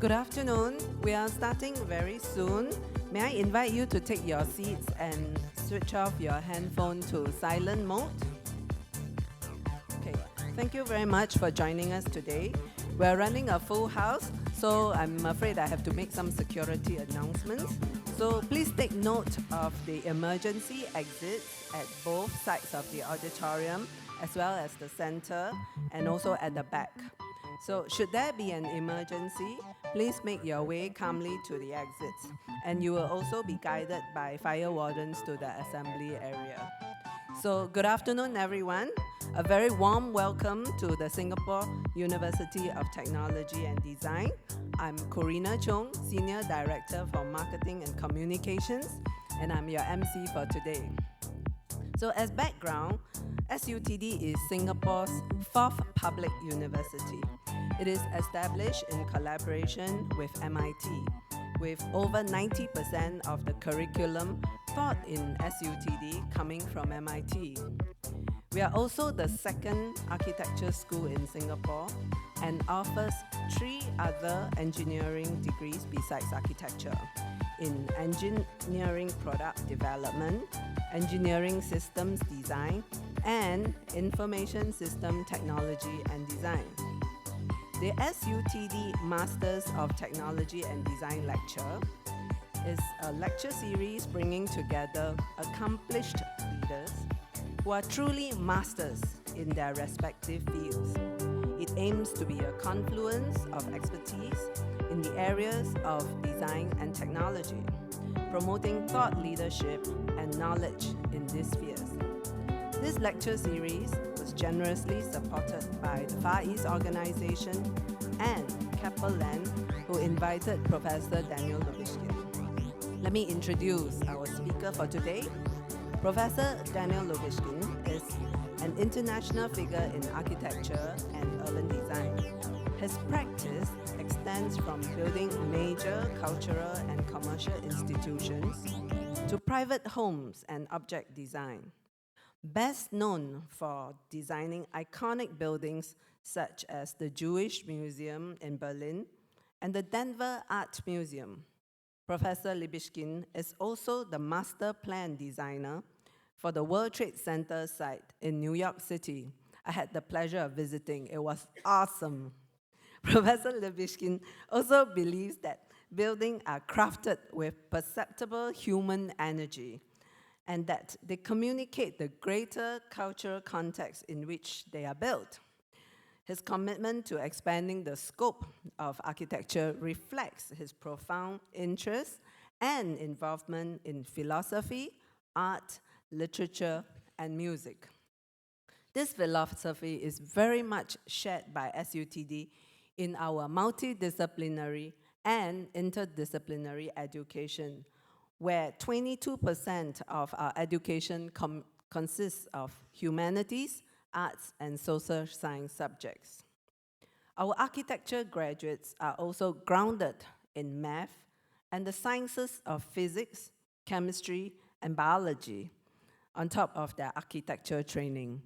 Good afternoon. We are starting very soon. May I invite you to take your seats and switch off your handphone to silent mode? Okay, thank you very much for joining us today. We're running a full house, so I'm afraid I have to make some security announcements. So please take note of the emergency exits at both sides of the auditorium, as well as the center and also at the back. So should there be an emergency, please make your way calmly to the exits, and you will also be guided by fire wardens to the assembly area. So good afternoon, everyone. A very warm welcome to the Singapore University of Technology and Design. I'm Corina Chung, Senior Director for Marketing and Communications, and I'm your MC for today. So as background, SUTD is Singapore's fourth public university. It is established in collaboration with MIT, with over 90% of the curriculum taught in SUTD coming from MIT. We are also the second architecture school in Singapore and offers 3 other engineering degrees besides architecture in engineering product development, engineering systems design, and information system technology and design. The SUTD Masters of Technology and Design lecture is a lecture series bringing together accomplished leaders who are truly masters in their respective fields. It aims to be a confluence of expertise in the areas of design and technology, promoting thought leadership and knowledge in these spheres. This lecture series was generously supported by the Far East Organization and Keppel Land, who invited Professor Daniel Libeskind. Let me introduce our speaker for today. Professor Daniel Libeskind is an international figure in architecture and urban design. His practice extends from building major cultural and commercial institutions to private homes and object design. Best known for designing iconic buildings such as the Jewish Museum in Berlin and the Denver Art Museum, Professor Libeskind is also the master plan designer for the World Trade Center site in New York City. I had the pleasure of visiting. It was awesome. Professor Libeskind also believes that buildings are crafted with perceptible human energy and that they communicate the greater cultural context in which they are built. His commitment to expanding the scope of architecture reflects his profound interest and involvement in philosophy, art, literature, and music. This philosophy is very much shared by SUTD in our multidisciplinary and interdisciplinary education, where 22% of our education consists of humanities, arts, and social science subjects. Our architecture graduates are also grounded in math and the sciences of physics, chemistry, and biology on top of their architecture training.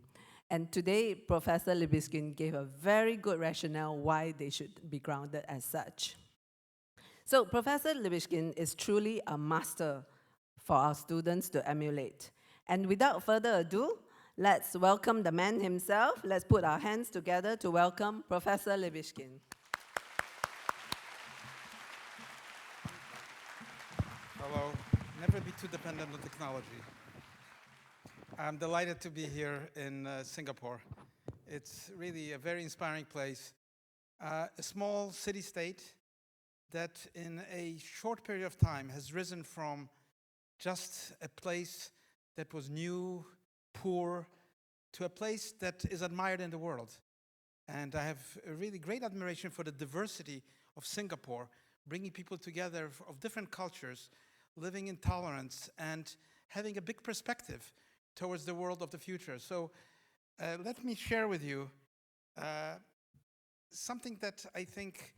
And today, Professor Libeskind gave a very good rationale why they should be grounded as such. So Professor Libeskind is truly a master for our students to emulate. And without further ado, let's welcome the man himself. Let's put our hands together to welcome Professor Libeskind. Hello. Never be too dependent on technology. I'm delighted to be here in Singapore. It's really a very inspiring place. A small city-state that in a short period of time has risen from just a place that was new, poor, to a place that is admired in the world. And I have a really great admiration for the diversity of Singapore, bringing people together of different cultures, living in tolerance, and having a big perspective towards the world of the future. So let me share with you something that I think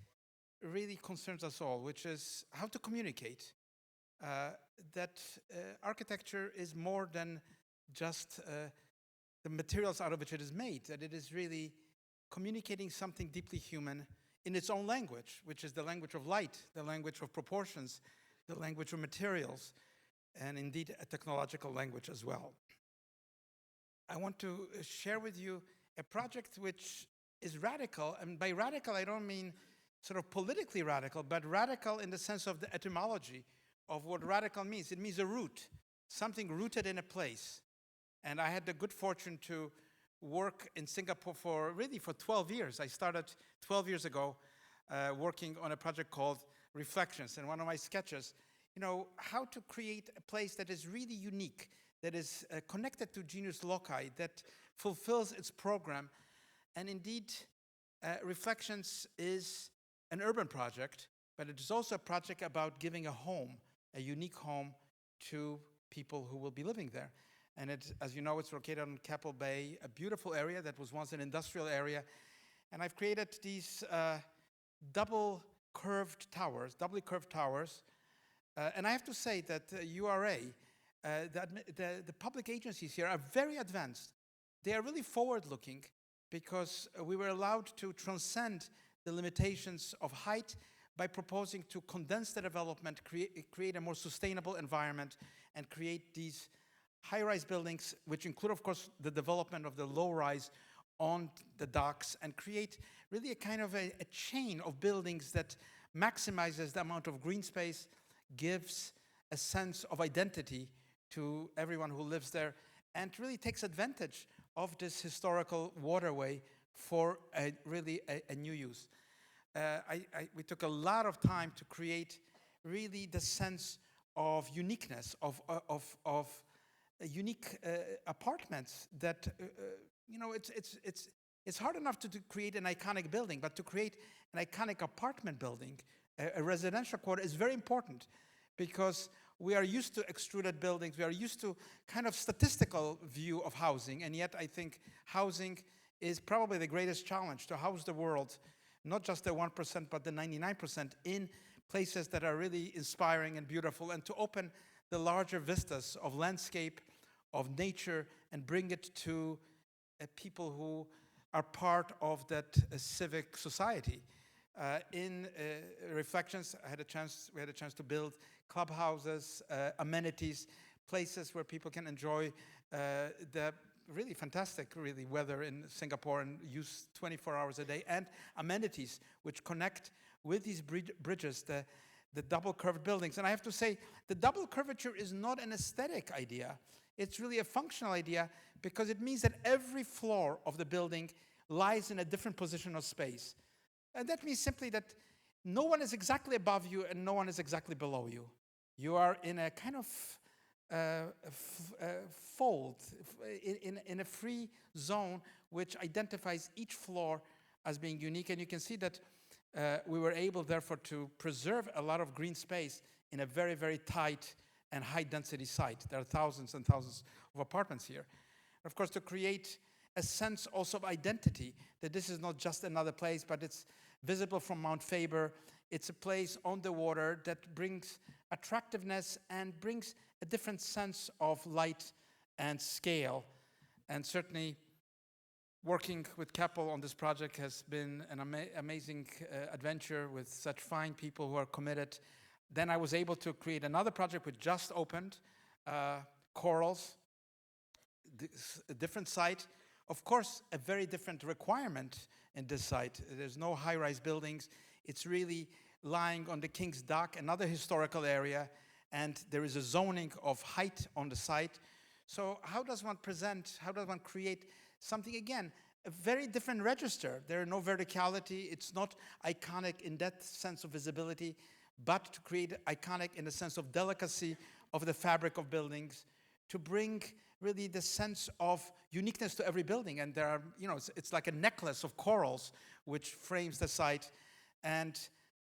really concerns us all, which is how to communicate that architecture is more than just the materials out of which it is made, that it is really communicating something deeply human in its own language, which is the language of light, the language of proportions, the language of materials, and indeed a technological language as well. I want to share with you a project which is radical, and by radical I don't mean sort of politically radical, but radical in the sense of the etymology of what radical means. It means a root, something rooted in a place. And I had the good fortune to work in Singapore for 12 years. I started 12 years ago working on a project called Reflections. And one of my sketches, how to create a place that is really unique, that is connected to genius loci, that fulfills its program. And indeed, Reflections is an urban project, but it is also a project about giving a home, a unique home to people who will be living there. And as you know, it's located on Keppel Bay, a beautiful area that was once an industrial area. And I've created these doubly curved towers. And I have to say that URA, the public agencies here are very advanced. They are really forward-looking because we were allowed to transcend the limitations of height by proposing to condense the development, create a more sustainable environment, and create these high-rise buildings, which include, of course, the development of the low-rise on the docks, and create really a kind of a chain of buildings that maximizes the amount of green space, gives a sense of identity to everyone who lives there, and really takes advantage of this historical waterway for really a new use. We took a lot of time to create really the sense of uniqueness, of unique apartments that, it's hard enough to create an iconic building, but to create an iconic apartment building, a residential quarter, is very important because we are used to extruded buildings, we are used to kind of statistical view of housing, and yet I think housing is probably the greatest challenge, to house the world, not just the 1%, but the 99% in places that are really inspiring and beautiful, and to open the larger vistas of landscape, of nature, and bring it to people who are part of that civic society. In Reflections, we had a chance to build clubhouses, amenities, places where people can enjoy the really fantastic weather in Singapore and use 24 hours a day, and amenities which connect with these bridges, the double curved buildings. And I have to say, the double curvature is not an aesthetic idea. It's really a functional idea because it means that every floor of the building lies in a different position of space. And that means simply that no one is exactly above you and no one is exactly below you. You are in a kind of fold, in a free zone which identifies each floor as being unique. And you can see that we were able, therefore, to preserve a lot of green space in a very, very tight and high-density site. There are thousands and thousands of apartments here. Of course, to create a sense also of identity, that this is not just another place, but it's visible from Mount Faber. It's a place on the water that brings attractiveness and brings a different sense of light and scale. And certainly, working with Keppel on this project has been an amazing adventure with such fine people who are committed. Then I was able to create another project which just opened, Corals, a different site. Of course, a very different requirement in this site. There's no high-rise buildings. It's really lying on the King's Dock, another historical area, and there is a zoning of height on the site. So how does one create something, again, a very different register? There are no verticality. It's not iconic in that sense of visibility, but to create iconic in the sense of delicacy of the fabric of buildings, to bring really the sense of uniqueness to every building. And there are, it's like a necklace of corals which frames the site. And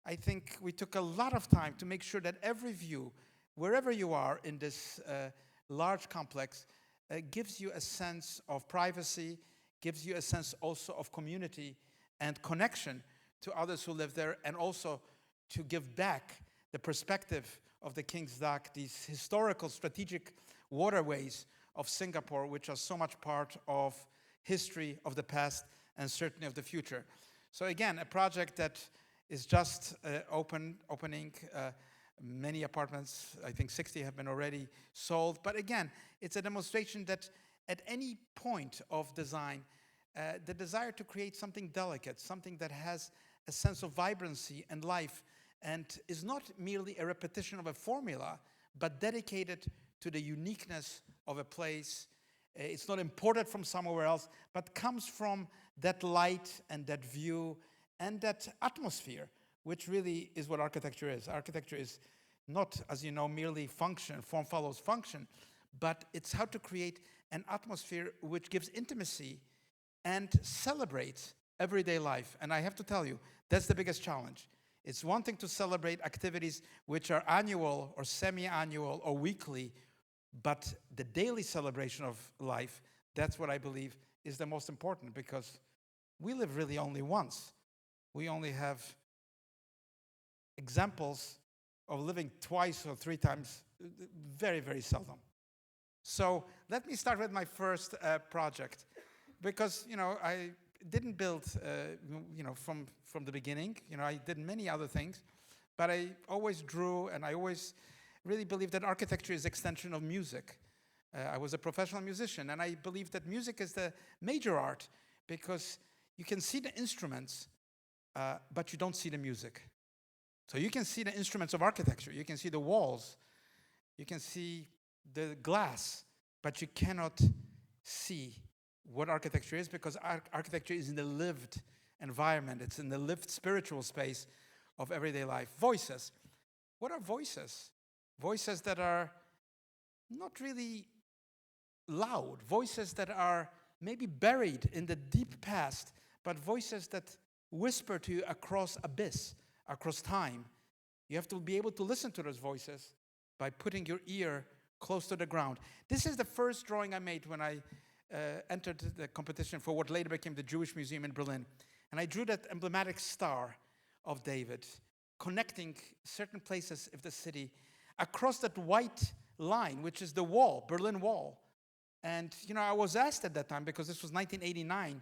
I think we took a lot of time to make sure that every view, wherever you are in this large complex, gives you a sense of privacy, gives you a sense also of community and connection to others who live there, and also to give back the perspective of the King's Dock, these historical strategic waterways of Singapore, which are so much part of history of the past and certainly of the future. So again, a project that is just opening many apartments. I think 60 have been already sold. But again, it's a demonstration that at any point of design, the desire to create something delicate, something that has a sense of vibrancy and life, and is not merely a repetition of a formula, but dedicated to the uniqueness of a place. It's not imported from somewhere else, but comes from that light and that view and that atmosphere, which really is what architecture is. Architecture is not, as you know, merely function, form follows function, but it's how to create an atmosphere which gives intimacy and celebrates everyday life. And I have to tell you, that's the biggest challenge. It's one thing to celebrate activities which are annual or semi-annual or weekly, but the daily celebration of life, that's what I believe is the most important, because we live really only once. We only have examples of living twice or three times, very, very seldom. So let me start with my first project, because I didn't build from the beginning. I did many other things, but I always drew, and I always really believe that architecture is extension of music. I was a professional musician, and I believe that music is the major art, because you can see the instruments, but you don't see the music. So you can see the instruments of architecture, you can see the walls, you can see the glass, but you cannot see what architecture is, because architecture is in the lived environment. It's in the lived spiritual space of everyday life. Voices. What are voices? Voices that are not really loud. Voices that are maybe buried in the deep past, but voices that whisper to you across abyss, across time. You have to be able to listen to those voices by putting your ear close to the ground. This is the first drawing I made when I entered the competition for what later became the Jewish Museum in Berlin. And I drew that emblematic star of David, connecting certain places of the city across that white line, which is the wall, Berlin Wall. And, I was asked at that time, because this was 1989,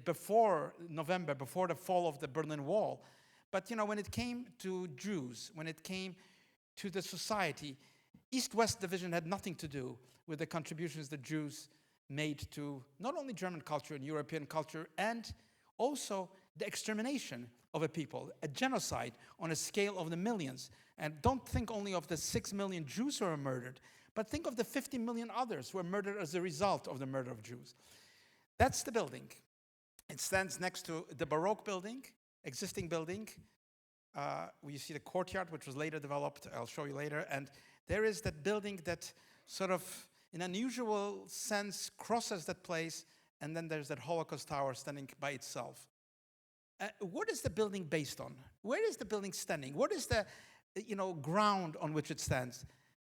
before November, before the fall of the Berlin Wall. But, when it came to Jews, when it came to the society, East-West division had nothing to do with the contributions the Jews made to not only German culture and European culture, and also the extermination of a people, a genocide on a scale of the millions. And don't think only of the 6 million Jews who were murdered, but think of the 50 million others who were murdered as a result of the murder of Jews. That's the building. It stands next to the Baroque building, existing building. You see the courtyard, which was later developed. I'll show you later. And there is that building that sort of, in an unusual sense, crosses that place. And then there's that Holocaust Tower standing by itself. What is the building based on? Where is the building standing? What is the ground on which it stands?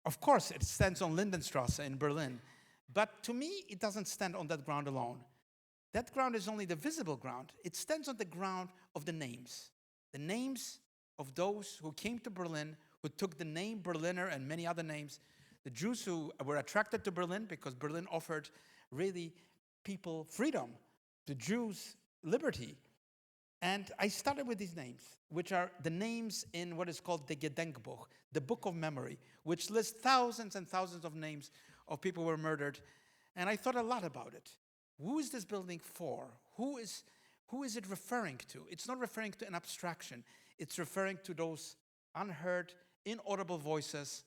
Of course, it stands on Lindenstrasse in Berlin. But to me, it doesn't stand on that ground alone. That ground is only the visible ground. It stands on the ground of the names of those who came to Berlin, who took the name Berliner and many other names, the Jews who were attracted to Berlin because Berlin offered really people freedom, the Jews liberty. And I started with these names, which are the names in what is called the Gedenkbuch, the Book of Memory, which lists thousands and thousands of names of people who were murdered. And I thought a lot about it. Who is this building for? Who is it referring to? It's not referring to an abstraction. It's referring to those unheard, inaudible voices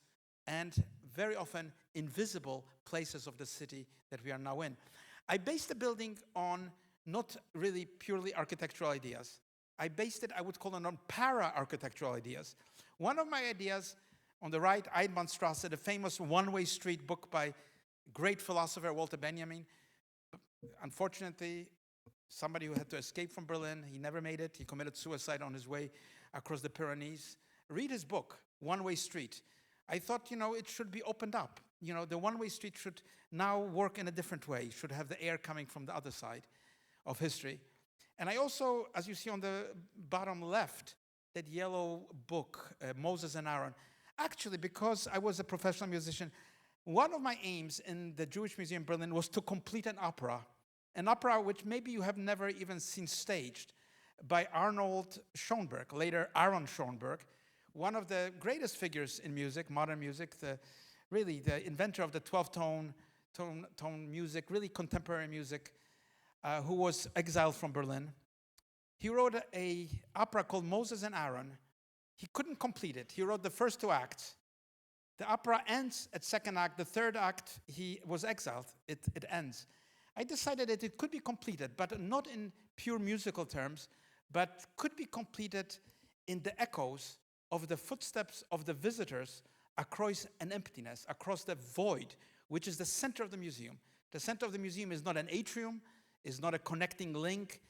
and very often invisible places of the city that we are now in. I based the building on not really purely architectural ideas. I based it, I would call it, on para-architectural ideas. One of my ideas, on the right, Einbahnstrasse, the famous one-way street book by great philosopher Walter Benjamin. Unfortunately, somebody who had to escape from Berlin, he never made it. He committed suicide on his way across the Pyrenees. Read his book, One-Way Street. I thought, it should be opened up. The one-way street should now work in a different way, should have the air coming from the other side of history. And I also, as you see on the bottom left, that yellow book, Moses and Aaron. Actually, because I was a professional musician, one of my aims in the Jewish Museum in Berlin was to complete an opera which maybe you have never even seen staged. by Arnold Schoenberg, later Aaron Schoenberg, one of the greatest figures in music, modern music, really the inventor of the 12-tone tone music, really contemporary music, who was exiled from Berlin. He wrote an opera called Moses and Aaron. He couldn't complete it. He wrote the first 2 acts. The opera ends at second act. The third act, he was exiled. It ends. I decided that it could be completed, but not in pure musical terms, but could be completed in the echoes of the footsteps of the visitors across an emptiness, across the void, which is the center of the museum. The center of the museum is not an atrium, is not a connecting link.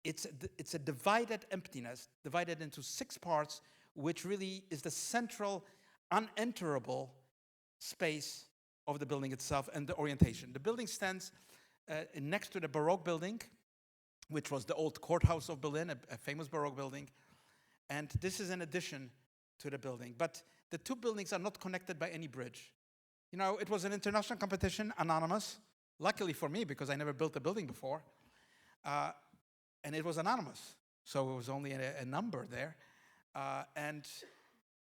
It's a divided emptiness, divided into 6 parts, which really is the central, unenterable space of the building itself and the orientation. The building stands next to the Baroque building, which was the old courthouse of Berlin, a famous Baroque building. And this is an addition to the building. But the 2 buildings are not connected by any bridge. You know, it was an international competition, anonymous. Luckily for me, because I never built a building before. And it was anonymous. So it was only a number there. And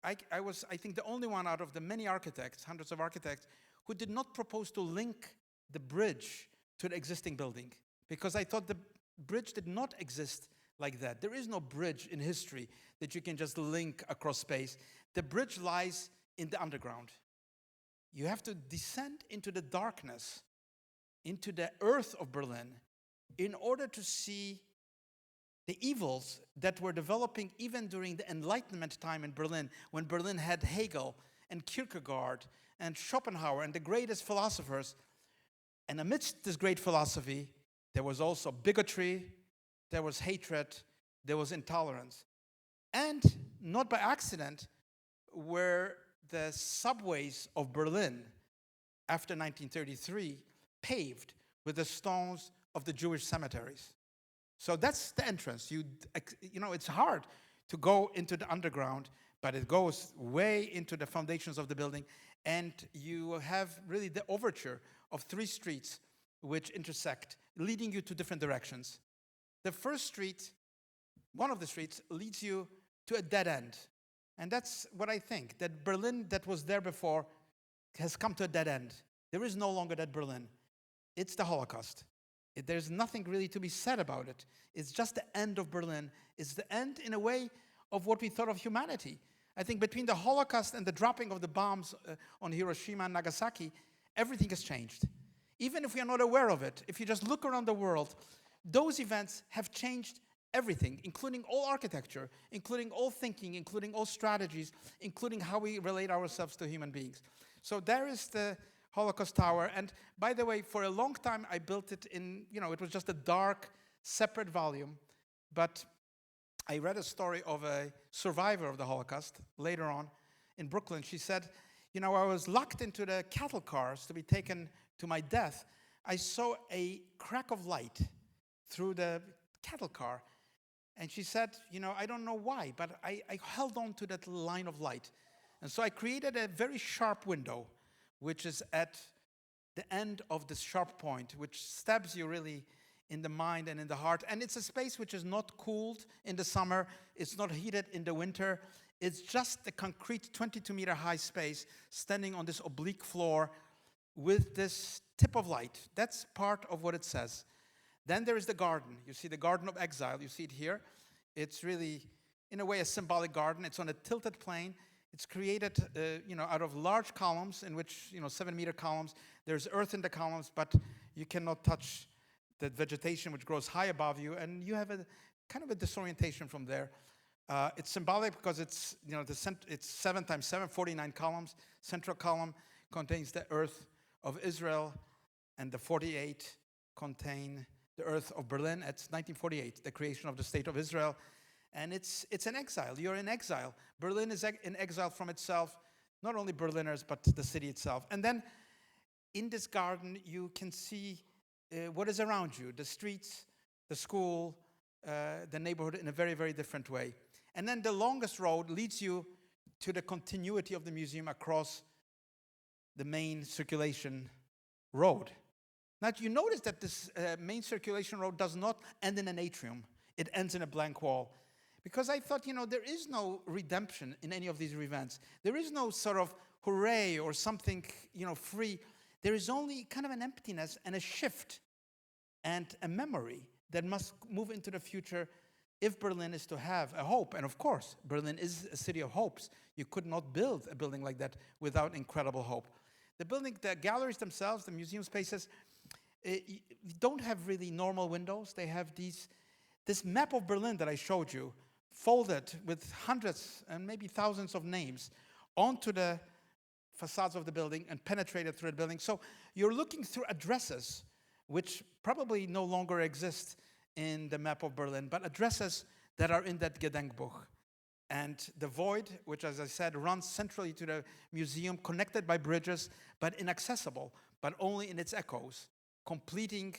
I was, I think, the only one out of the many architects, hundreds of architects, who did not propose to link the bridge to the existing building. Because I thought the bridge did not exist like that. There is no bridge in history that you can just link across space. The bridge lies in the underground. You have to descend into the darkness, into the earth of Berlin, in order to see the evils that were developing even during the Enlightenment time in Berlin, when Berlin had Hegel and Kierkegaard and Schopenhauer and the greatest philosophers. And amidst this great philosophy, there was also bigotry, there was hatred, there was intolerance. And not by accident were the subways of Berlin after 1933 paved with the stones of the Jewish cemeteries. So that's the entrance. You know, it's hard to go into the underground, but it goes way into the foundations of the building. And you have really the overture of 3 streets which intersect, leading you to different directions. The first street, one of the streets, leads you to a dead end. And that's what I think, that Berlin that was there before has come to a dead end. There is no longer that Berlin. It's the Holocaust. There's nothing really to be said about it. It's just the end of Berlin. It's the end, in a way, of what we thought of humanity. I think between the Holocaust and the dropping of the bombs on Hiroshima and Nagasaki, everything has changed. Even if we are not aware of it, if you just look around the world, those events have changed everything, including all architecture, including all thinking, including all strategies, including how we relate ourselves to human beings. So there is the Holocaust Tower. And by the way, for a long time, I built it in, it was just a dark, separate volume. But I read a story of a survivor of the Holocaust later on in Brooklyn. She said, I was locked into the cattle cars to be taken to my death. I saw a crack of light through the cattle car. And she said, I don't know why, but I held on to that line of light. And so I created a very sharp window, which is at the end of this sharp point, which stabs you really in the mind and in the heart. And it's a space which is not cooled in the summer. It's not heated in the winter. It's just a concrete 22-meter high space standing on this oblique floor with this tip of light. That's part of what it says. Then there is the garden. You see the Garden of Exile. You see it here. It's really, in a way, a symbolic garden. It's on a tilted plane. It's created, out of large columns in which, 7-meter columns. There's earth in the columns, but you cannot touch the vegetation which grows high above you, and you have a kind of a disorientation from there. It's symbolic because it's, it's 7 times 7, 49 columns. Central column contains the earth of Israel, and the 48 contain the earth of Berlin. It's 1948, the creation of the State of Israel. And it's an exile. You're in exile. Berlin is in exile from itself, not only Berliners, but the city itself. And then in this garden, you can see what is around you, the streets, the school, the neighborhood in a very, very different way. And then the longest road leads you to the continuity of the museum across the main circulation road. Now, you notice that this main circulation road does not end in an atrium. it ends in a blank wall. Because I thought, there is no redemption in any of these events. There is no sort of hooray or something, free. There is only kind of an emptiness and a shift and a memory that must move into the future if Berlin is to have a hope. And of course, Berlin is a city of hopes. You could not build a building like that without incredible hope. The galleries themselves, the museum spaces, don't have really normal windows. They have this map of Berlin that I showed you, folded with hundreds and maybe thousands of names onto the facades of the building and penetrated through the building. So you're looking through addresses which probably no longer exist in the map of Berlin, but addresses that are in that Gedenkbuch. And the void, which, as I said, runs centrally to the museum, connected by bridges, but inaccessible, but only in its echoes, completing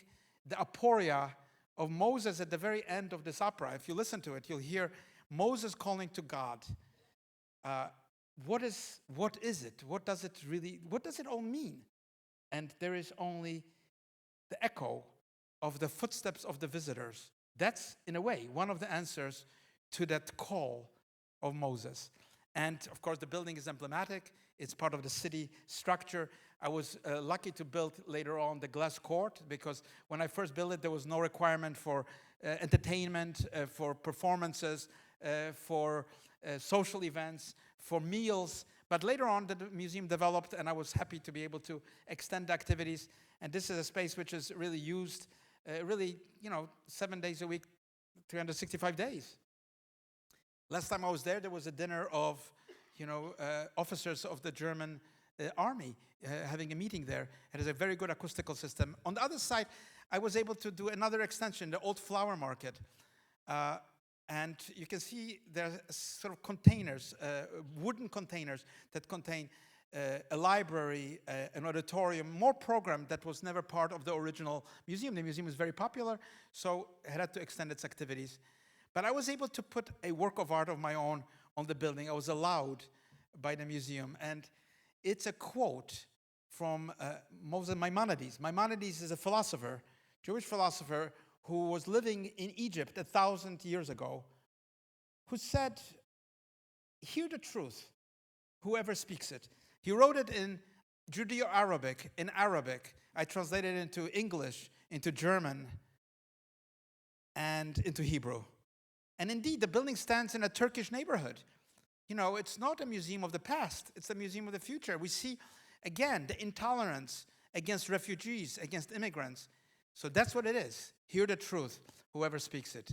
the aporia of Moses at the very end of this opera. If you listen to it, you'll hear Moses calling to God. What is it? What does it all mean? And there is only the echo of the footsteps of the visitors. That's, in a way, one of the answers to that call of Moses. And, of course, the building is emblematic. It's part of the city structure. I was lucky to build later on the glass court, because when I first built it, there was no requirement for entertainment, for performances, for social events, for meals. But later on, the museum developed, and I was happy to be able to extend the activities. And this is a space which is really used, 7 days a week, 365 days. Last time I was there was a dinner of, officers of the German army having a meeting there. It has a very good acoustical system. On the other side, I was able to do another extension, the old flower market. And you can see there are sort of containers, wooden containers that contain a library, an auditorium, more program that was never part of the original museum. The museum is very popular, so it had to extend its activities. But I was able to put a work of art of my own on the building. I was allowed by the museum. And it's a quote from Moses Maimonides. Maimonides is a philosopher, Jewish philosopher, who was living in Egypt 1,000 years ago, who said, "Hear the truth, whoever speaks it." He wrote it in Judeo-Arabic, in Arabic. I translated it into English, into German, and into Hebrew. And indeed, the building stands in a Turkish neighborhood. It's not a museum of the past, it's a museum of the future. We see, again, the intolerance against refugees, against immigrants. So that's what it is. Hear the truth, whoever speaks it.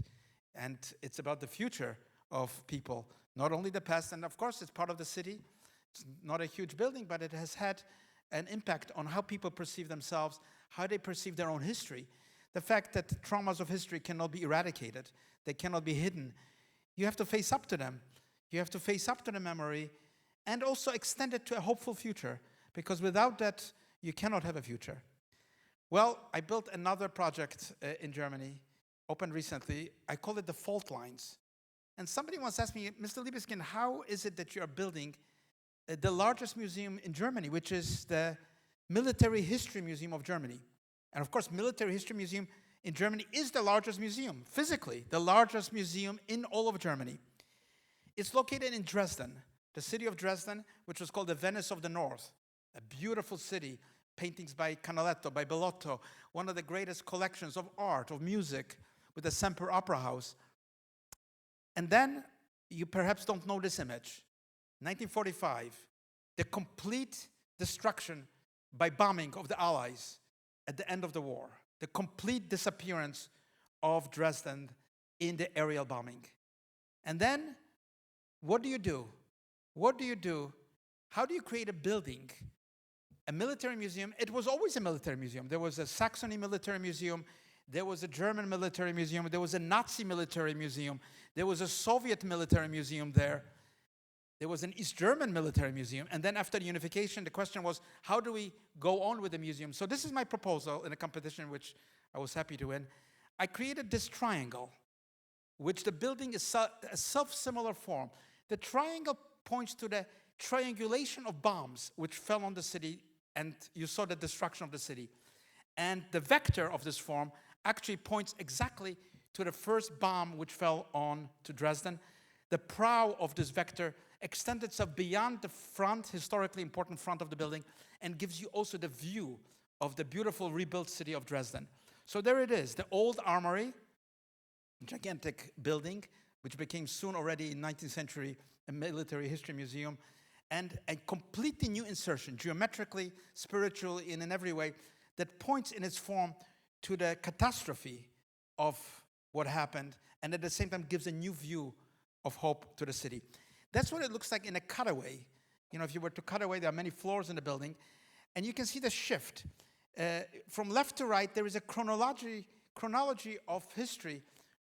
And it's about the future of people, not only the past. And of course, it's part of the city. It's not a huge building, but it has had an impact on how people perceive themselves, how they perceive their own history. The fact that traumas of history cannot be eradicated, they cannot be hidden. You have to face up to them. You have to face up to the memory and also extend it to a hopeful future, because without that, you cannot have a future. Well, I built another project in Germany, opened recently. I call it the Fault Lines. And somebody once asked me, "Mr. Libeskind, how is it that you are building the largest museum in Germany, which is the Military History Museum of Germany?" And of course, Military History Museum in Germany is the largest museum, physically, the largest museum in all of Germany. It's located in Dresden, the city of Dresden, which was called the Venice of the North, a beautiful city, paintings by Canaletto, by Bellotto, one of the greatest collections of art, of music, with the Semper Opera House. And then, you perhaps don't know this image, 1945, the complete destruction by bombing of the Allies at the end of the war, the complete disappearance of Dresden in the aerial bombing. And then, what do you do? What do you do? How do you create a building, a military museum? It was always a military museum. There was a Saxony military museum. There was a German military museum. There was a Nazi military museum. There was a Soviet military museum there. There was an East German military museum. And then after the unification, the question was, how do we go on with the museum? So this is my proposal in a competition which I was happy to win. I created this triangle, which the building is a self-similar form. The triangle points to the triangulation of bombs which fell on the city, and you saw the destruction of the city. And the vector of this form actually points exactly to the first bomb which fell on to Dresden. The prow of this vector extends itself beyond the front, historically important front of the building, and gives you also the view of the beautiful rebuilt city of Dresden. So there it is, the old armory, gigantic building, which became soon already in 19th century a military history museum, and a completely new insertion, geometrically, spiritually, and in every way, that points in its form to the catastrophe of what happened, and at the same time gives a new view of hope to the city. That's what it looks like in a cutaway. You know, if you were to cut away, there are many floors in the building, and you can see the shift. From left to right, there is a chronology of history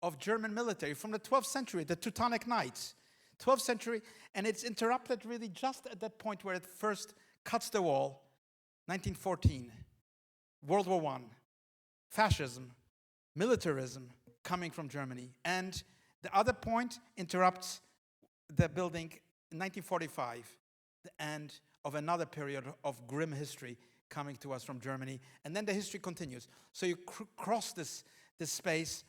of German military from the 12th century, the Teutonic Knights, 12th century, and it's interrupted really just at that point where it first cuts the wall, 1914, World War I, fascism, militarism coming from Germany. And the other point interrupts the building in 1945, the end of another period of grim history coming to us from Germany. And then the history continues. So you cross this space,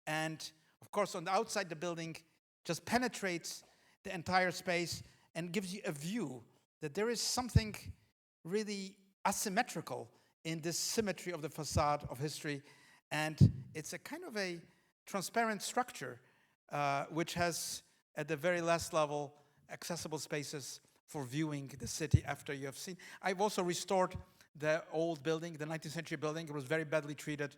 and of course on the outside the building just penetrates the entire space and gives you a view that there is something really asymmetrical in this symmetry of the facade of history. And it's a kind of a transparent structure which has, at the very last level, accessible spaces for viewing the city after you have seen. I've also restored the old building, the 19th century building. It was very badly treated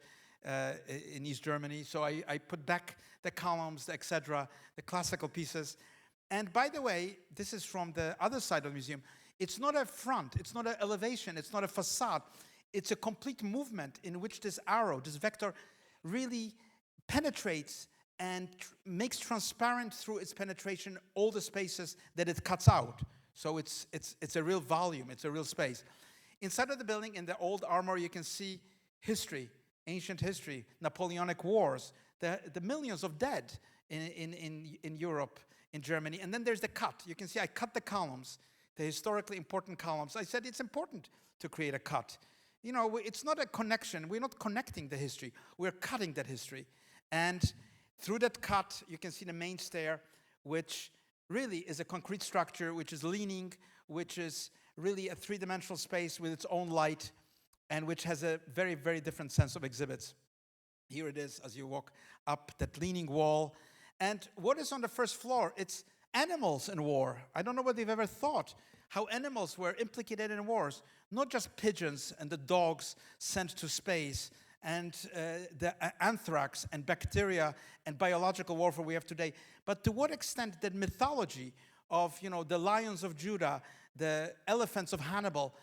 in East Germany. So I put back the columns, etc., the classical pieces. And by the way, this is from the other side of the museum. It's not a front, it's not an elevation, it's not a facade. It's a complete movement in which this arrow, this vector, really penetrates and makes transparent through its penetration all the spaces that it cuts out. So it's a real volume, it's a real space. Inside of the building, in the old armory, you can see history, ancient history, Napoleonic wars, the millions of dead in Europe, in Germany. And then there's the cut. You can see I cut the columns, the historically important columns. I said it's important to create a cut. You know, it's not a connection. We're not connecting the history. We're cutting that history. And through that cut, you can see the main stair, which really is a concrete structure, which is leaning, which is really a three-dimensional space with its own light, and which has a very, very different sense of exhibits. Here it is as you walk up that leaning wall. And what is on the first floor? It's animals in war. I don't know whether you've ever thought how animals were implicated in wars. Not just pigeons and the dogs sent to space, and the anthrax and bacteria and biological warfare we have today, but to what extent that mythology of, you know, the lions of Judah, the elephants of Hannibal,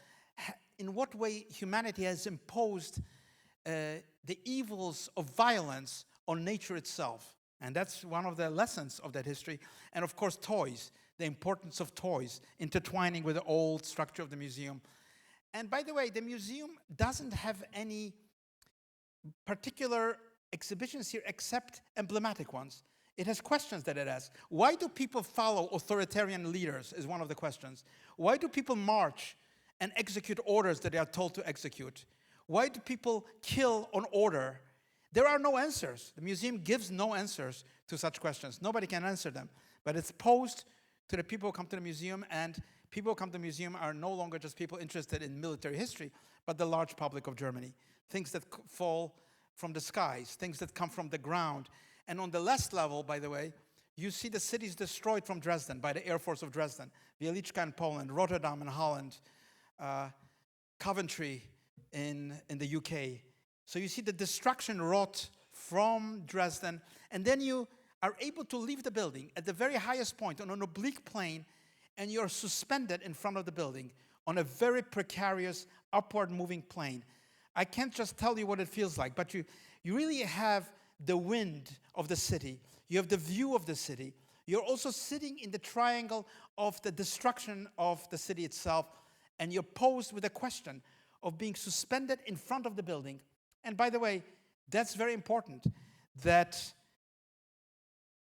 in what way humanity has imposed the evils of violence on nature itself. And that's one of the lessons of that history. And of course, toys, the importance of toys, intertwining with the old structure of the museum. And by the way, the museum doesn't have any particular exhibitions here except emblematic ones. It has questions that it asks. Why do people follow authoritarian leaders is one of the questions. Why do people march and execute orders that they are told to execute? Why do people kill on order? There are no answers. The museum gives no answers to such questions. Nobody can answer them. But it's posed to the people who come to the museum, and people who come to the museum are no longer just people interested in military history, but the large public of Germany. Things that fall from the skies, things that come from the ground. And on the last level, by the way, you see the cities destroyed from Dresden by the Air Force of Dresden. Libeskind in Poland, Rotterdam in Holland, Coventry in the UK. So you see the destruction wrought from Dresden, and then you are able to leave the building at the very highest point on an oblique plane, and you're suspended in front of the building on a very precarious upward moving plane. I can't just tell you what it feels like, but you really have the wind of the city. You have the view of the city. You're also sitting in the triangle of the destruction of the city itself, and you're posed with a question of being suspended in front of the building. And by the way, that's very important, that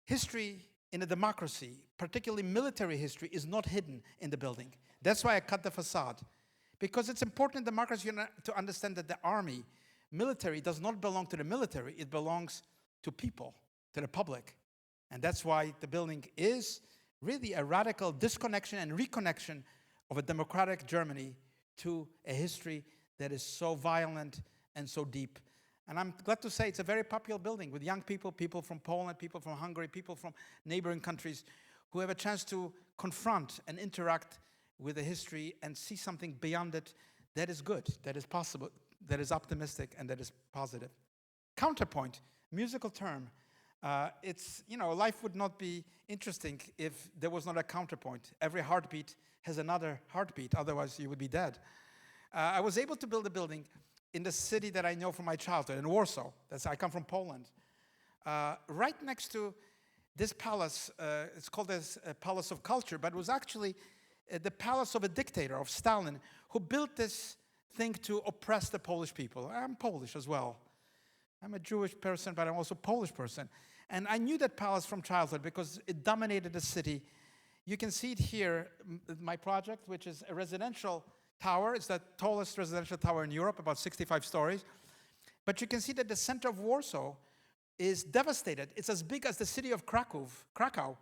history in a democracy, particularly military history, is not hidden in the building. That's why I cut the facade. Because it's important in democracy to understand that the army, military, does not belong to the military. It belongs to people, to the public. And that's why the building is really a radical disconnection and reconnection of a democratic Germany to a history that is so violent and so deep. And I'm glad to say it's a very popular building with young people, people from Poland, people from Hungary, people from neighboring countries who have a chance to confront and interact with the history and see something beyond it that is good, that is possible, that is optimistic, and that is positive. Counterpoint, musical term. It's, life would not be interesting if there was not a counterpoint. Every heartbeat has another heartbeat, otherwise you would be dead. I was able to build a building in the city that I know from my childhood, in Warsaw. I come from Poland. Right next to this palace, it's called this Palace of Culture, but it was actually the palace of a dictator, of Stalin, who built this thing to oppress the Polish people. I'm Polish as well. I'm a Jewish person, but I'm also a Polish person. And I knew that palace from childhood because it dominated the city. You can see it here, my project, which is a residential tower. It's the tallest residential tower in Europe, about 65 stories. But you can see that the center of Warsaw is devastated. It's as big as the city of Krakow,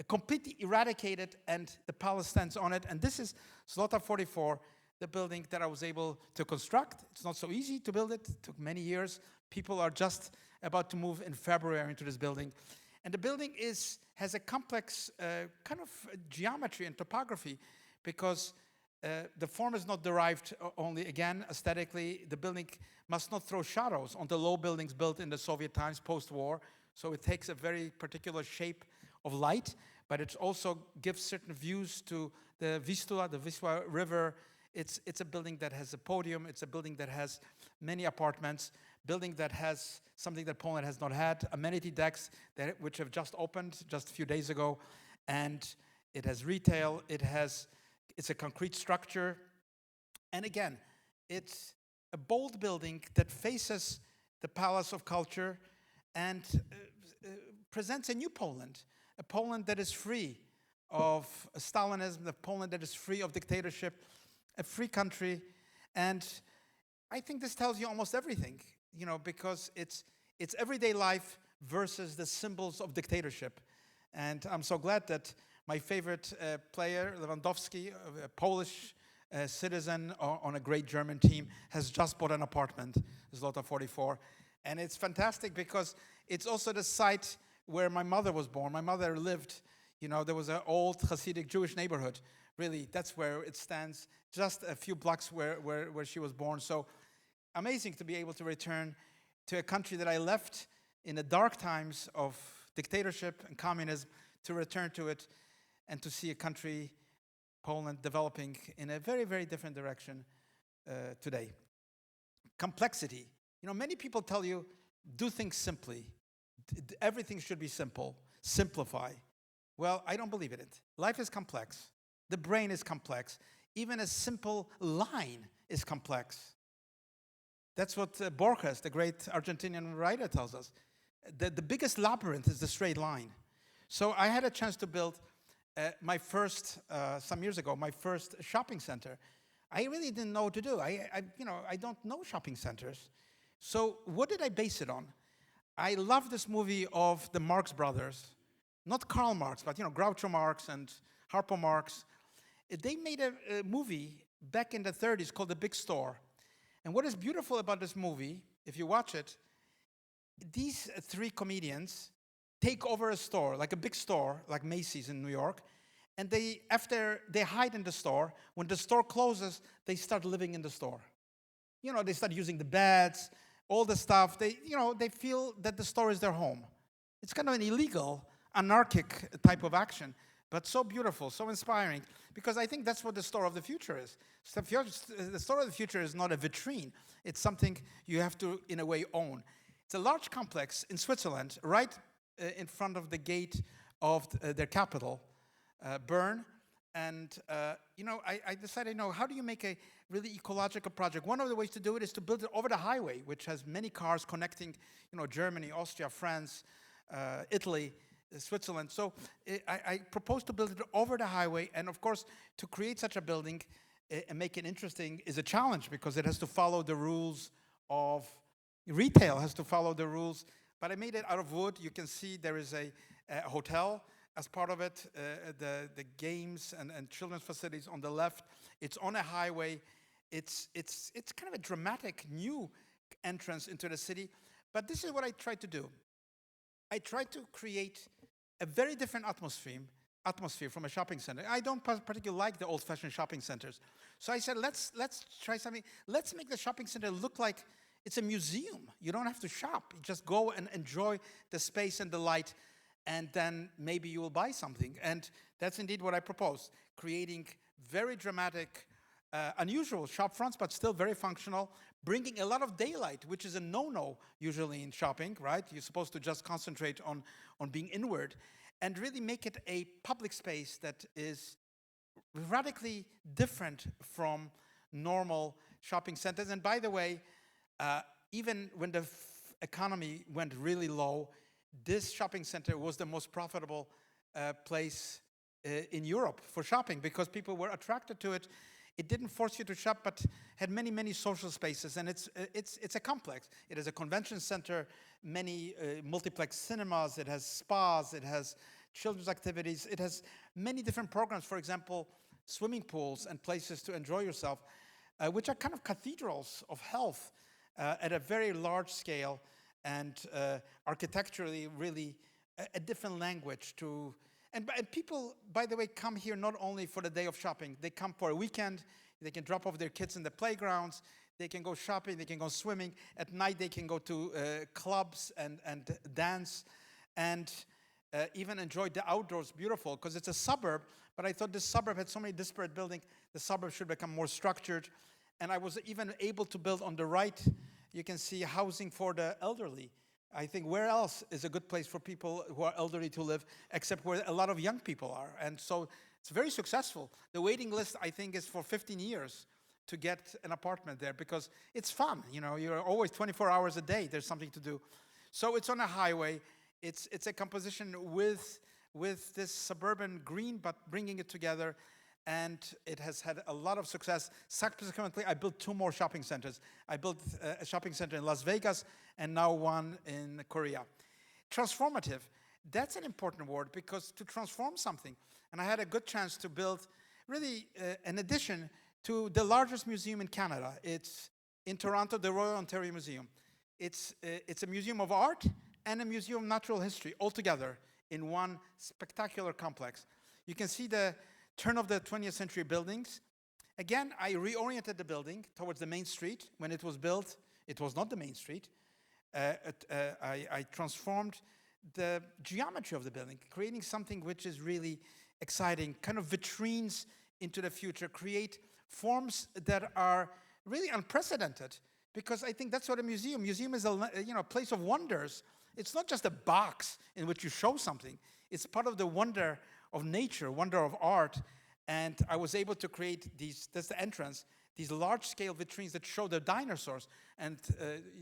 completely eradicated, and the palace stands on it. And this is Zlota 44, the building that I was able to construct. It's not so easy to build it. It took many years. People are just about to move in February into this building. And the building has a complex kind of geometry and topography because the form is not derived only, again, aesthetically. The building must not throw shadows on the low buildings built in the Soviet times post-war. So it takes a very particular shape of light, but it also gives certain views to the Vistula, the Wisła River. It's a building that has a podium. It's a building that has many apartments, building that has something that Poland has not had, amenity decks which have just opened just a few days ago. And it has retail. It's a concrete structure. And again, it's a bold building that faces the Palace of Culture and presents a new Poland, a Poland that is free of Stalinism, a Poland that is free of dictatorship, a free country. And I think this tells you almost everything, because it's everyday life versus the symbols of dictatorship. And I'm so glad that my favorite player, Lewandowski, a Polish citizen on a great German team, has just bought an apartment, Zlota 44. And it's fantastic because it's also the site where my mother was born. My mother lived, there was an old Hasidic Jewish neighborhood. Really, that's where it stands, just a few blocks where she was born. So amazing to be able to return to a country that I left in the dark times of dictatorship and communism, to return to it and to see a country, Poland, developing in a very, very different direction today. Complexity. Many people tell you, do things simply. Everything should be simple. Simplify. Well, I don't believe in it. Life is complex. The brain is complex. Even a simple line is complex. That's what Borges, the great Argentinian writer, tells us. The biggest labyrinth is the straight line. So I had a chance to build some years ago, my first shopping center. I really didn't know what to do. I don't know shopping centers. So what did I base it on? I love this movie of the Marx brothers, not Karl Marx, but Groucho Marx and Harpo Marx. They made a movie back in the 30s called The Big Store. And what is beautiful about this movie, if you watch it, these three comedians take over a store, like a big store, like Macy's in New York, and after they hide in the store, when the store closes, they start living in the store. They start using the beds, all the stuff. They feel that the store is their home. It's kind of an illegal, anarchic type of action, but so beautiful, so inspiring, because I think that's what the store of the future is. The store of the future is not a vitrine. It's something you have to, in a way, own. It's a large complex in Switzerland, right in front of the gate of their capital, Bern. And, I decided, how do you make a really ecological project? One of the ways to do it is to build it over the highway, which has many cars connecting, Germany, Austria, France, Italy, Switzerland. So I proposed to build it over the highway. And, of course, to create such a building and make it interesting is a challenge because it has to follow the rules of retail, has to follow the rules but I made it out of wood. You can see there is a hotel as part of it, the games and children's facilities on the left. It's on a highway. It's kind of a dramatic new entrance into the city. But this is what I tried to do. I tried to create a very different atmosphere from a shopping center. I don't particularly like the old-fashioned shopping centers. So I said, let's try something. Let's make the shopping center look like it's a museum. You don't have to shop. You just go and enjoy the space and the light, and then maybe you will buy something. And that's indeed what I proposed, creating very dramatic, unusual shop fronts, but still very functional, bringing a lot of daylight, which is a no-no usually in shopping, right? You're supposed to just concentrate on being inward, and really make it a public space that is radically different from normal shopping centers. And by the way, even when the economy went really low, this shopping center was the most profitable place in Europe for shopping, because people were attracted to it. It didn't force you to shop, but had many, many social spaces, and it's a complex. It has a convention center, many multiplex cinemas, it has spas, it has children's activities, it has many different programs, for example, swimming pools and places to enjoy yourself, which are kind of cathedrals of health at a very large scale, and architecturally really a different language to. And people, by the way, come here not only for the day of shopping. They come for a weekend. They can drop off their kids in the playgrounds. They can go shopping. They can go swimming. At night, they can go to clubs and dance, and even enjoy the outdoors. Beautiful, because it's a suburb. But I thought this suburb had so many disparate buildings. The suburb should become more structured. And I was even able to build on the right. You can see housing for the elderly. I think where else is a good place for people who are elderly to live, except where a lot of young people are. And so it's very successful. The waiting list, I think, is for 15 years to get an apartment there, because it's fun. You know, you're always 24 hours a day. There's something to do. So it's on a highway. It's a composition with this suburban green, but bringing it together. And it has had a lot of success. Subsequently, I built 2 more shopping centers. I built a shopping center in Las Vegas and now one in Korea. Transformative, that's an important word, because to transform something, and I had a good chance to build really an addition to the largest museum in Canada. It's in Toronto, the Royal Ontario Museum. It's a museum of art and a museum of natural history all together in one spectacular complex. You can see the turn of the 20th century buildings. Again, I reoriented the building towards the main street. When it was built, it was not the main street. I transformed the geometry of the building, creating something which is really exciting, kind of vitrines into the future, create forms that are really unprecedented, because I think that's what a museum is a place of wonders. It's not just a box in which you show something. It's part of the wonder of nature, wonder of art. And I was able to create these, that's the entrance, these large-scale vitrines that show the dinosaurs. And